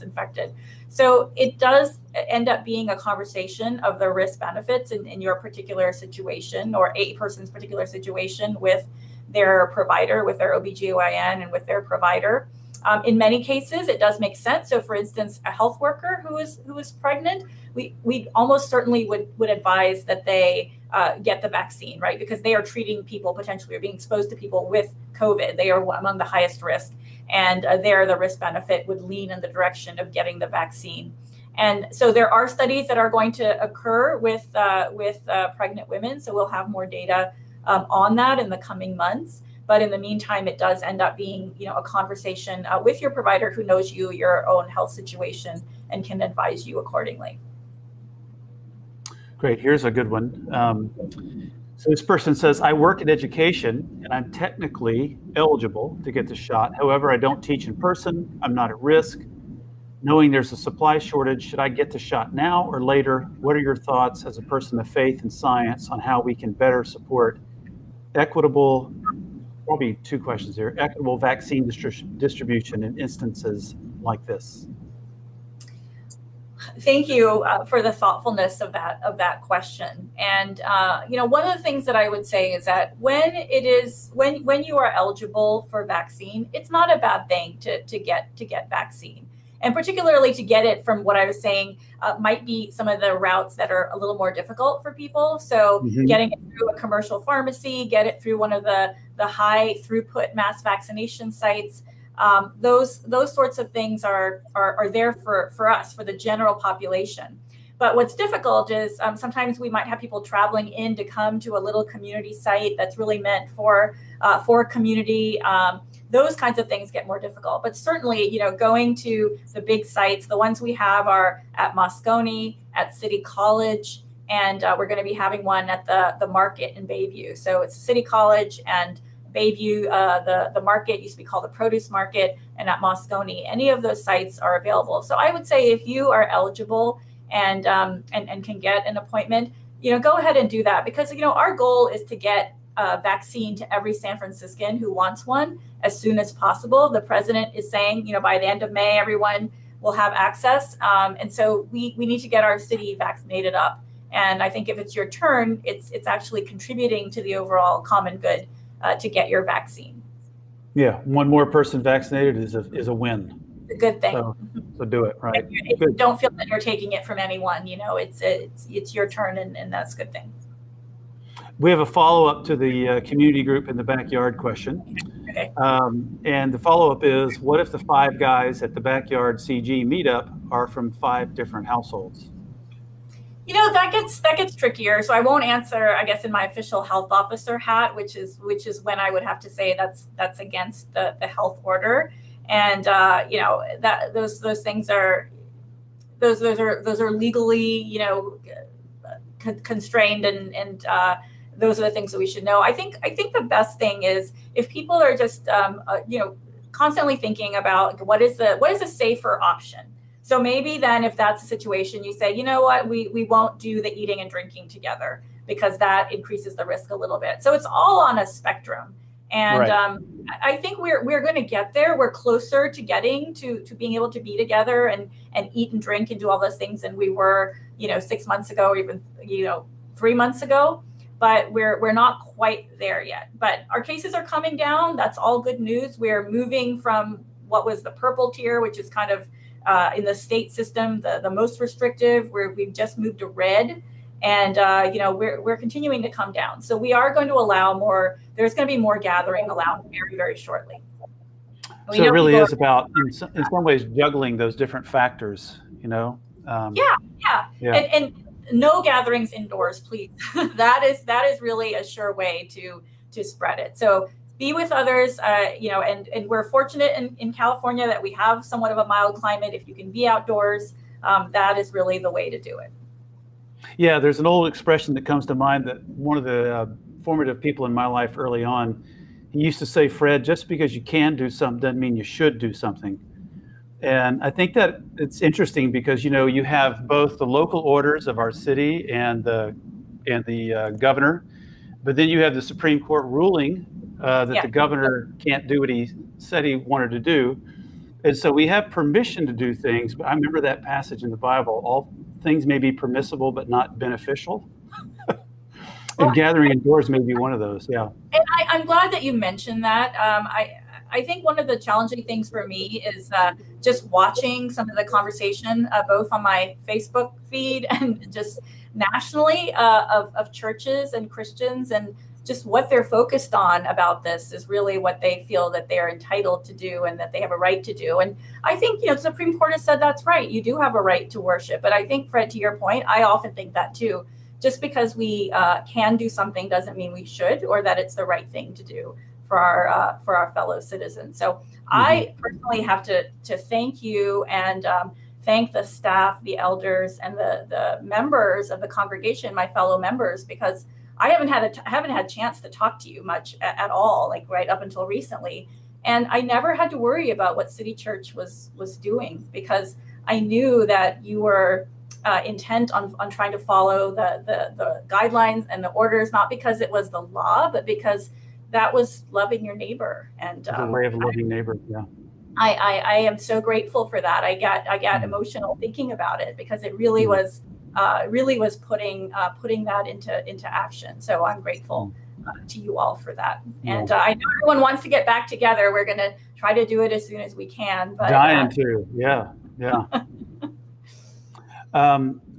infected. So it does end up being a conversation of the risk benefits in your particular situation, or a person's particular situation, with their provider, with their OBGYN and with their provider. In many cases, it does make sense. So, for instance, a health worker who is pregnant, we almost certainly would advise that they get the vaccine, right? Because they are treating people potentially, or being exposed to people with COVID. They are among the highest risk, and there the risk benefit would lean in the direction of getting the vaccine. And so there are studies that are going to occur with pregnant women. So we'll have more data on that in the coming months. But in the meantime, it does end up being, a conversation with your provider who knows your own health situation, and can advise you accordingly. Great. Here's a good one. So this person says, I work in education and I'm technically eligible to get the shot. However, I don't teach in person. I'm not at risk. Knowing there's a supply shortage, should I get the shot now or later? What are your thoughts as a person of faith and science on how we can better support equitable, probably two questions here, equitable vaccine distribution in instances like this? Thank you for the thoughtfulness of that question. And one of the things that I would say is that when you are eligible for vaccine, it's not a bad thing to get vaccine. And particularly to get it from what I was saying might be some of the routes that are a little more difficult for people. So getting it through a commercial pharmacy, get it through one of the high throughput mass vaccination sites. Those sorts of things are there for us, for the general population. But what's difficult is sometimes we might have people traveling in to come to a little community site that's really meant for community. Those kinds of things get more difficult. But certainly, going to the big sites, the ones we have are at Moscone, at City College, and we're going to be having one at the market in Bayview. So it's City College and Bayview. The market used to be called the Produce Market, and at Moscone. Any of those sites are available. So I would say if you are eligible and can get an appointment, go ahead and do that, because our goal is to get a vaccine to every San Franciscan who wants one as soon as possible. The president is saying, by the end of May, everyone will have access. And so we need to get our city vaccinated up. And I think if it's your turn, it's actually contributing to the overall common good to get your vaccine. Yeah, one more person vaccinated is a win. It's a good thing. So do it, right? Don't feel that you're taking it from anyone. It's your turn, and that's a good thing. We have a follow-up to the community group in the backyard question. Okay. And the follow-up is, what if the 5 guys at the backyard CG meetup are from 5 different households? That gets trickier. So I won't answer, I guess, in my official health officer hat, which is when I would have to say that's against the health order. And that those things are those are legally constrained, and those are the things that we should know. I think the best thing is if people are just constantly thinking about what is a safer option. So maybe then if that's a situation, you say, you know what, we won't do the eating and drinking together because that increases the risk a little bit. So it's all on a spectrum. And Right. I think we're going to get there. We're closer to getting to being able to be together and eat and drink and do all those things than we were, 6 months ago, or even, 3 months ago. But we're not quite there yet. But our cases are coming down. That's all good news. We're moving from what was the purple tier, which is kind of in the state system, the most restrictive, where we've just moved to red. And, we're continuing to come down. So we are going to allow more, there's going to be more gathering allowed very, very shortly. So it really is about, in some ways, juggling those different factors, Yeah. And no gatherings indoors, please. that is really a sure way to spread it. So be with others, and we're fortunate in California that we have somewhat of a mild climate. If you can be outdoors, that is really the way to do it. Yeah, there's an old expression that comes to mind that one of the formative people in my life early on, he used to say, Fred, just because you can do something doesn't mean you should do something. And I think that it's interesting because, you have both the local orders of our city and the governor, but then you have the Supreme Court ruling that the governor can't do what he said he wanted to do. And so we have permission to do things, but I remember that passage in the Bible, all things may be permissible but not beneficial. And gathering indoors may be one of those, yeah. And I'm glad that you mentioned that. I think one of the challenging things for me is just watching some of the conversation, both on my Facebook feed and just nationally, of churches and Christians, and just what they're focused on about this is really what they feel that they're entitled to do and that they have a right to do. And I think, the Supreme Court has said that's right. You do have a right to worship. But I think, Fred, to your point, I often think that too. Just because we can do something doesn't mean we should, or that it's the right thing to do for our fellow citizens. So I personally have to thank you and thank the staff, the elders, and the members of the congregation, my fellow members, because I haven't had a chance to talk to you much at all, like right up until recently. And I never had to worry about what City Church was doing, because I knew that you were intent on trying to follow the guidelines and the orders, not because it was the law, but because that was loving your neighbor. And the way of loving neighbor, yeah. I am so grateful for that. I got emotional thinking about it, because it really was putting that into action. So I'm grateful to you all for that. And I know everyone wants to get back together. We're going to try to do it as soon as we can. But dying to, yeah.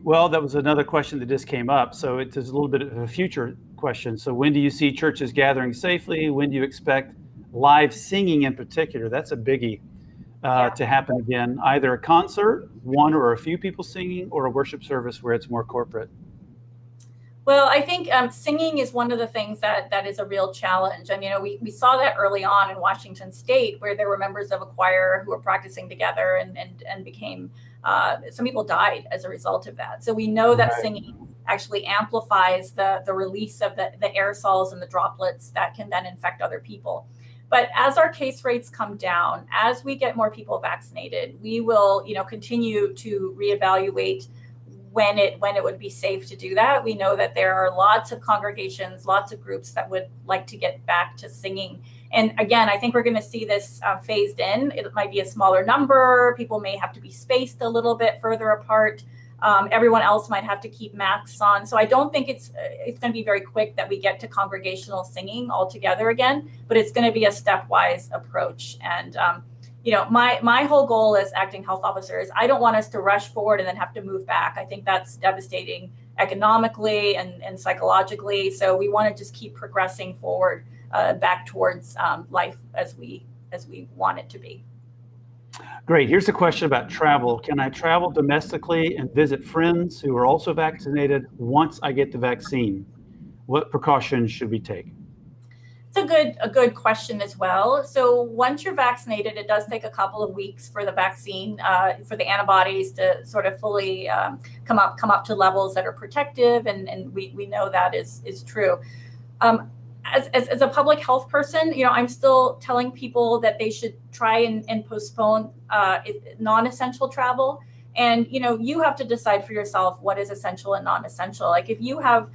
Well, that was another question that just came up. So it is a little bit of a future question. So when do you see churches gathering safely? When do you expect live singing in particular? That's a biggie to happen again. Either a concert, one or a few people singing, or a worship service where it's more corporate. Well, I think singing is one of the things that is a real challenge. And, we saw that early on in Washington State, where there were members of a choir who were practicing together and became, some people died as a result of that. So we know that singing actually amplifies the release of the aerosols and the droplets that can then infect other people. But as our case rates come down, as we get more people vaccinated, we will, continue to reevaluate when it would be safe to do that. We know that there are lots of congregations, lots of groups that would like to get back to singing. And again, I think we're going to see this phased in. It might be a smaller number. People may have to be spaced a little bit further apart. Everyone else might have to keep masks on. So I don't think it's going to be very quick that we get to congregational singing altogether again, but it's going to be a stepwise approach. And my whole goal as acting health officer is I don't want us to rush forward and then have to move back. I think that's devastating economically and psychologically. So we want to just keep progressing forward back towards life as we want it to be. Great. Here's a question about travel. Can I travel domestically and visit friends who are also vaccinated once I get the vaccine? What precautions should we take? It's a good question as well. So once you're vaccinated, it does take a couple of weeks for the vaccine, for the antibodies to sort of fully come up to levels that are protective, and we know that is true. As a public health person, I'm still telling people that they should try and postpone non-essential travel. And, you have to decide for yourself what is essential and non-essential. Like if you have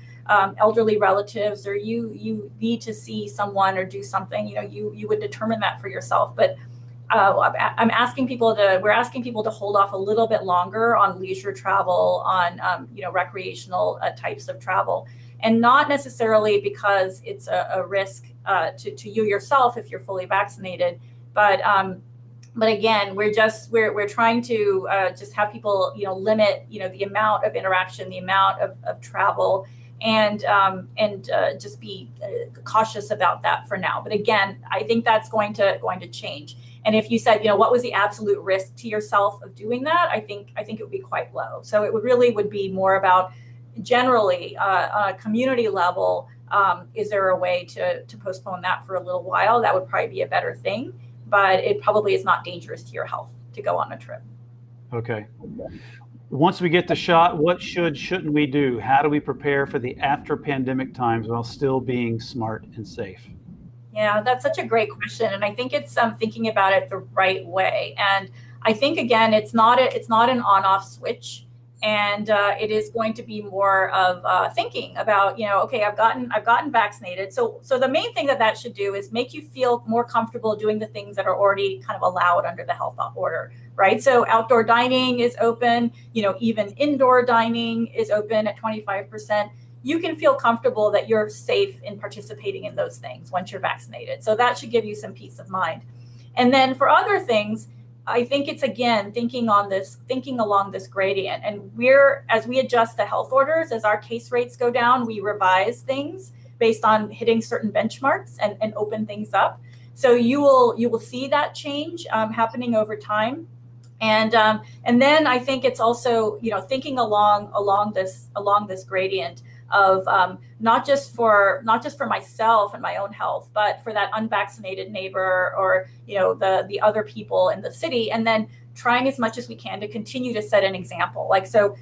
elderly relatives or you need to see someone or do something, you would determine that for yourself. But we're asking people to hold off a little bit longer on leisure travel, on recreational types of travel. And not necessarily because it's a risk to you yourself if you're fully vaccinated, but again, we're trying to just have people limit the amount of interaction, the amount of travel, and just be cautious about that for now. But again, I think that's going to change. And if you said, what was the absolute risk to yourself of doing that, I think it would be quite low. So it would be more about generally on a community level, is there a way to postpone that for a little while? That would probably be a better thing, but it probably is not dangerous to your health to go on a trip. Okay. Once we get the shot, what shouldn't we do? How do we prepare for the after pandemic times while still being smart and safe? Yeah, that's such a great question. And I think it's thinking about it the right way. And I think, again, it's not an on-off switch. And it is going to be more of thinking about, okay, I've gotten vaccinated. So the main thing that should do is make you feel more comfortable doing the things that are already kind of allowed under the health order, right? So outdoor dining is open, even indoor dining is open at 25%. You can feel comfortable that you're safe in participating in those things once you're vaccinated. So that should give you some peace of mind. And then for other things, I think it's, again, thinking along this gradient. And as we adjust the health orders, as our case rates go down, we revise things based on hitting certain benchmarks and open things up. So you will see that change happening over time. And then I think it's also, thinking along this gradient of not just for myself and my own health, but for that unvaccinated neighbor or the other people in the city, and then trying as much as we can to continue to set an example. Like, so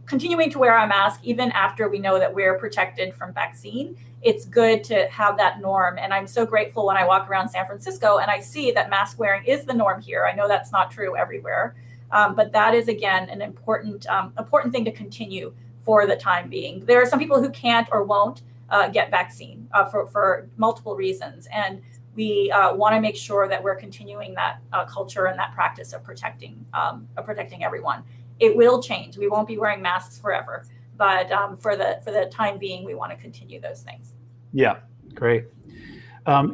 continuing to wear our mask even after we know that we're protected from vaccine, it's good to have that norm. And I'm so grateful when I walk around San Francisco and I see that mask wearing is the norm here. I know that's not true everywhere, but that is, again, an important thing to continue for the time being. There are some people who can't or won't get vaccine for multiple reasons. And we want to make sure that we're continuing that culture and that practice of protecting everyone. It will change. We won't be wearing masks forever, but for the time being, we want to continue those things. Yeah, great.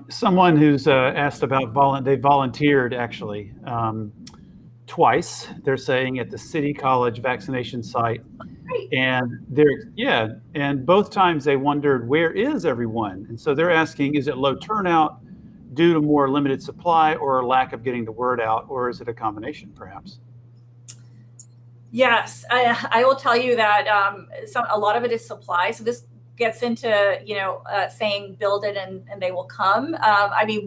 Someone who's asked about they volunteered actually twice. They're saying at the City College vaccination site. And both times they wondered, where is everyone? And so they're asking, is it low turnout due to more limited supply or a lack of getting the word out, or is it a combination perhaps? Yes, I will tell you that a lot of it is supply. So this gets into, saying build it and they will come.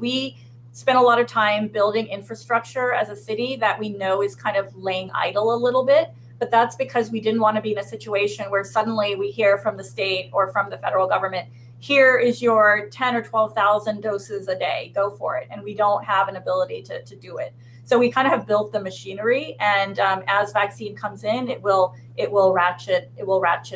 We spent a lot of time building infrastructure as a city that we know is kind of laying idle a little bit. But that's because we didn't want to be in a situation where suddenly we hear from the state or from the federal government, here is your 10 or 12,000 doses a day, go for it. And we don't have an ability to do it. So we kind of have built the machinery, and as vaccine comes in, it will ratchet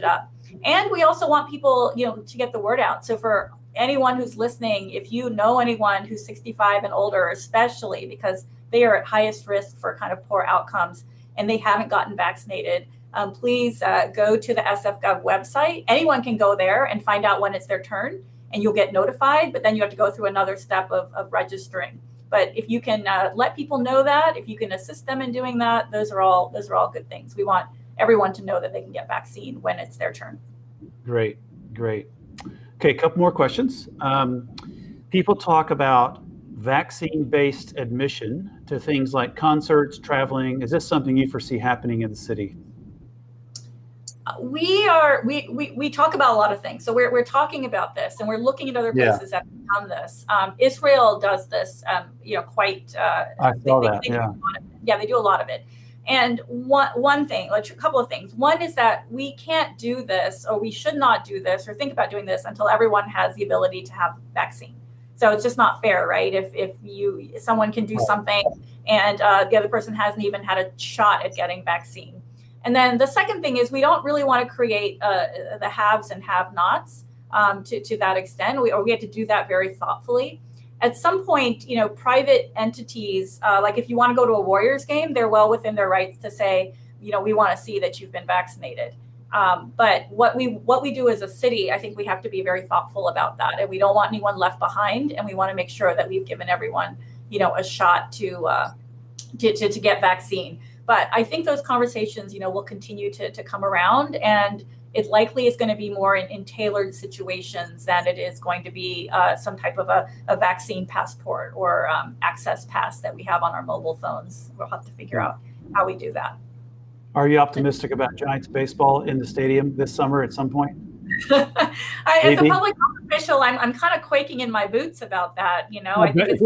up. And we also want people, to get the word out. So for anyone who's listening, if you know anyone who's 65 and older, especially because they are at highest risk for kind of poor outcomes, and they haven't gotten vaccinated, please go to the SF.gov website. Anyone can go there and find out when it's their turn, and you'll get notified, but then you have to go through another step of registering. But if you can let people know that, if you can assist them in doing that, those are all good things. We want everyone to know that they can get vaccine when it's their turn. Great. Okay, a couple more questions. People talk about vaccine-based admission to things like concerts, traveling. Is this something you foresee happening in the city? We talk about a lot of things. So we're talking about this, and we're looking at other places that have done this. Israel does this, quite. I saw that. They do a lot of it. And one thing, like a couple of things. One is that we can't do this, or we should not do this, or think about doing this until everyone has the ability to have vaccine. So it's just not fair, right? If someone can do something and the other person hasn't even had a shot at getting vaccine. And then the second thing is we don't really want to create the haves and have-nots to that extent. We have to do that very thoughtfully. At some point, private entities, like if you want to go to a Warriors game, they're well within their rights to say, we want to see that you've been vaccinated. But what we do as a city, I think we have to be very thoughtful about that, and we don't want anyone left behind, and we want to make sure that we've given everyone, a shot to get vaccine. But I think those conversations, will continue to come around, and it likely is going to be more in tailored situations than it is going to be some type of a vaccine passport or access pass that we have on our mobile phones. We'll have to figure out how we do that. Are you optimistic about Giants baseball in the stadium this summer at some point? As a public health official, I'm kind of quaking in my boots about that. I think it's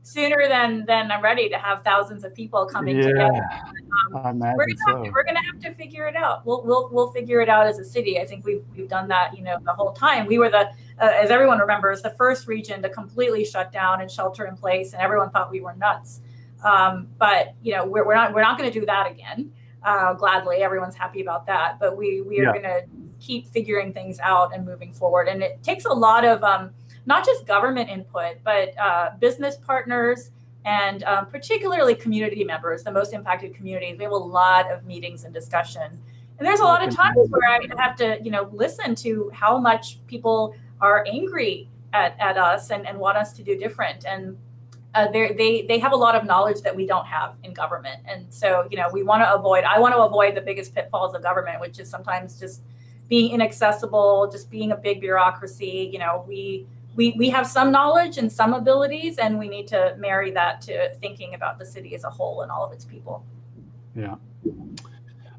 sooner than I'm ready to have thousands of people coming together. We're gonna have to figure it out. We'll figure it out as a city. I think we've done that, the whole time. We were as everyone remembers, the first region to completely shut down and shelter in place, and everyone thought we were nuts. But we're not going to do that again. Gladly, everyone's happy about that. But we are going to keep figuring things out and moving forward. And it takes a lot of not just government input, but business partners and particularly community members, the most impacted communities. We have a lot of meetings and discussion. And there's a lot of times where I have to, listen to how much people are angry at us and want us to do different. And they have a lot of knowledge that we don't have in government. And so, I want to avoid the biggest pitfalls of government, which is sometimes just being inaccessible, just being a big bureaucracy. We have some knowledge and some abilities, and we need to marry that to thinking about the city as a whole and all of its people. Yeah.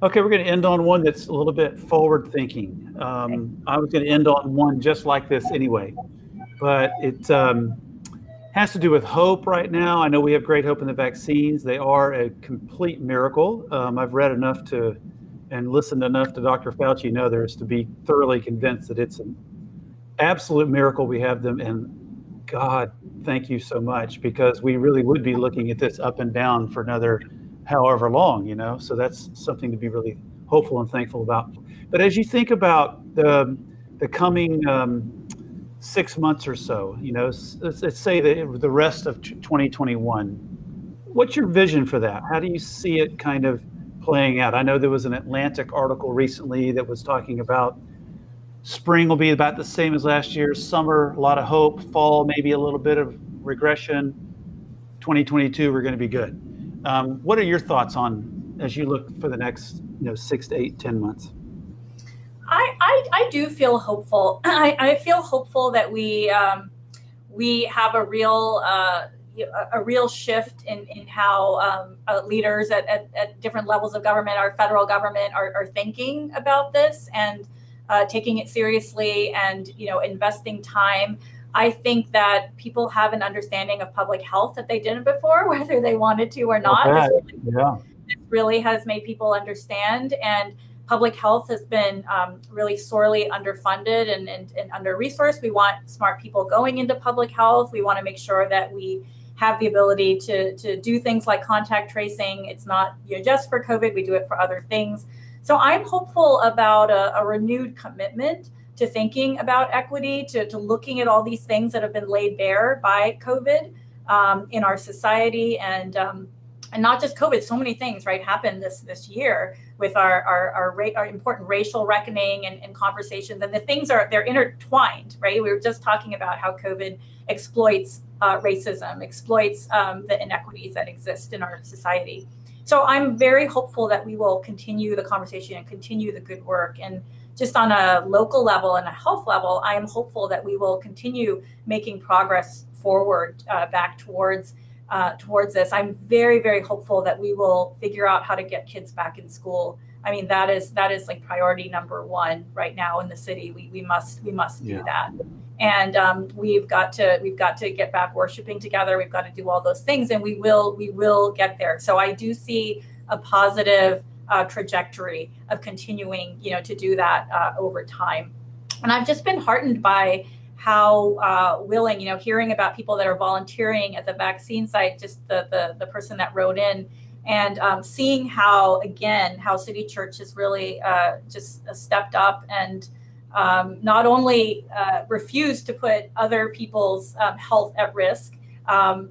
Okay, we're going to end on one that's a little bit forward thinking. I was going to end on one just like this anyway, but it has to do with hope right now. I know we have great hope in the vaccines. They are a complete miracle. I've read enough and listened enough to Dr. Fauci and others to be thoroughly convinced that it's an absolute miracle we have them. And God, thank you so much, because we really would be looking at this up and down for another however long, so that's something to be really hopeful and thankful about. But as you think about the coming 6 months or so, let's say the rest of 2021, what's your vision for that? How do you see it kind of playing out? I know there was an Atlantic article recently that was talking about spring will be about the same as last year, summer, a lot of hope, fall, maybe a little bit of regression, 2022, we're going to be good. What are your thoughts on, as you look for the next 6 to 8, 10 months? I do feel hopeful. I feel hopeful that we have a real shift in how leaders at different levels of government, our federal government, are thinking about this and taking it seriously and investing time. I think that people have an understanding of public health that they didn't before, whether they wanted to or not. This really has made people understand, and public health has been really sorely underfunded and under-resourced. We want smart people going into public health. We want to make sure that we have the ability to do things like contact tracing. It's not just for COVID, we do it for other things. So I'm hopeful about a renewed commitment to thinking about equity, to looking at all these things that have been laid bare by COVID in our society, and not just COVID. So many things, right, happened this year with our important racial reckoning and conversations, and the things they're intertwined, right? We were just talking about how COVID exploits racism, exploits the inequities that exist in our society. So I'm very hopeful that we will continue the conversation and continue the good work. And just on a local level and a health level, I am hopeful that we will continue making progress forward back towards this. I'm very, very hopeful that we will figure out how to get kids back in school. I mean, that is like priority number one right now in the city. We must do that. And we've got to get back worshiping together. We've got to do all those things, and we will get there. So I do see a positive trajectory of continuing, to do that over time. And I've just been heartened by how willing, hearing about people that are volunteering at the vaccine site, just the person that wrote in, and seeing how City Church has really just stepped up and not only refused to put other people's health at risk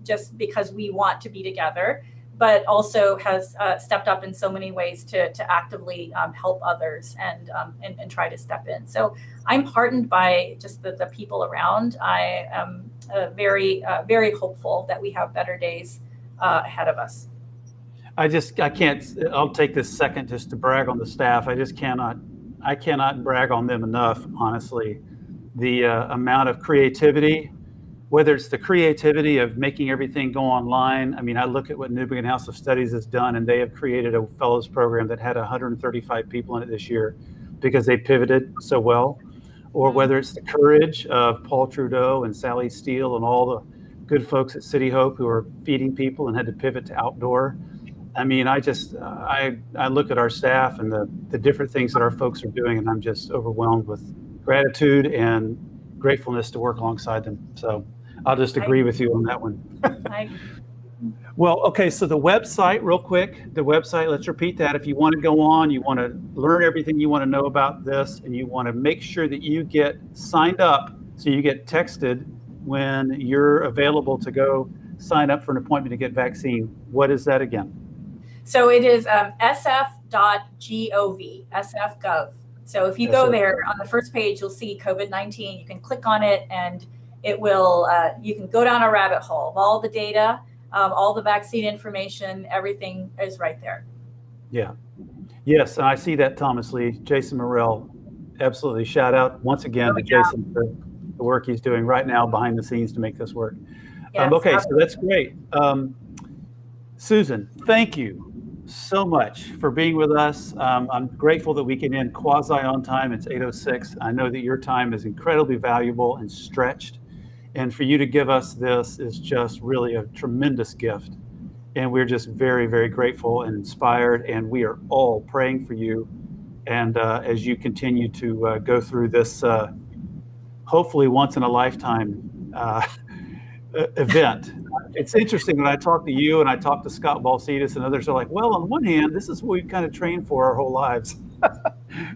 just because we want to be together, but also has stepped up in so many ways to actively help others and try to step in. So I'm heartened by just the people around. I am very, very hopeful that we have better days ahead of us. I'll take this second just to brag on the staff. I cannot brag on them enough, honestly. The amount of creativity, whether it's the creativity of making everything go online. I mean, I look at what New Beginning House of Studies has done, and they have created a fellows program that had 135 people in it this year because they pivoted so well. Or whether it's the courage of Paul Trudeau and Sally Steele and all the good folks at City Hope who are feeding people and had to pivot to outdoor. I mean, I look at our staff and the different things that our folks are doing, and I'm just overwhelmed with gratitude and gratefulness to work alongside them. So I'll just agree with you on that one. Well, okay, so the website, real quick, let's repeat that. If you want to go on, you want to learn everything you want to know about this, and you want to make sure that you get signed up so you get texted when you're available to go sign up for an appointment to get vaccine. What is that again? So it is sf.gov, sf.gov. So if you go there on the first page, you'll see COVID-19. You can click on it, and it will. You can go down a rabbit hole of all the data, all the vaccine information. Everything is right there. Yeah. Yes, and I see that, Thomas Lee, Jason Morrell. Absolutely. Shout out once again to Jason for the work he's doing right now behind the scenes to make this work. Yes, okay, so that's great. Susan, thank you so much for being with us. I'm grateful that we can end quasi on time. It's 8:06. I know that your time is incredibly valuable and stretched. And for you to give us this is just really a tremendous gift. And we're just very, very grateful and inspired. And we are all praying for you. And as you continue to go through this, hopefully once in a lifetime event. It's interesting when I talk to you and I talk to Scott Balsidis and others are like, well, on one hand, this is what we've kind of trained for our whole lives.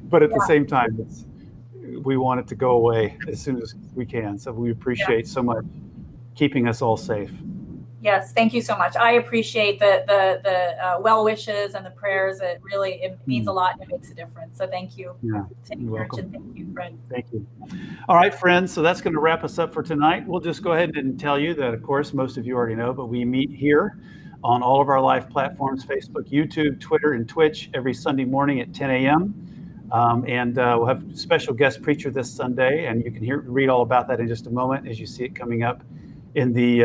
But at the same time, we want it to go away as soon as we can. So we appreciate so much keeping us all safe. Yes, thank you so much. I appreciate the well wishes and the prayers. It means a lot and it makes a difference. So thank you. Yeah, you're welcome. Thank you, Fred. Thank you. All right, friends. So that's going to wrap us up for tonight. We'll just go ahead and tell you that, of course, most of you already know, but we meet here on all of our live platforms: Facebook, YouTube, Twitter, and Twitch every Sunday morning at 10 a.m. And we'll have a special guest preacher this Sunday, and you can read all about that in just a moment as you see it coming up in the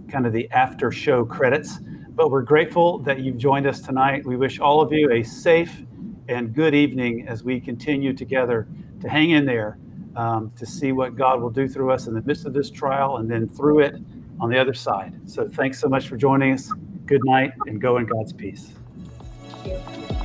kind of the after show credits. But we're grateful that you've joined us tonight. We wish all of you a safe and good evening as we continue together to hang in there to see what God will do through us in the midst of this trial and then through it on the other side. So thanks so much for joining us. Good night and go in God's peace. Thank you.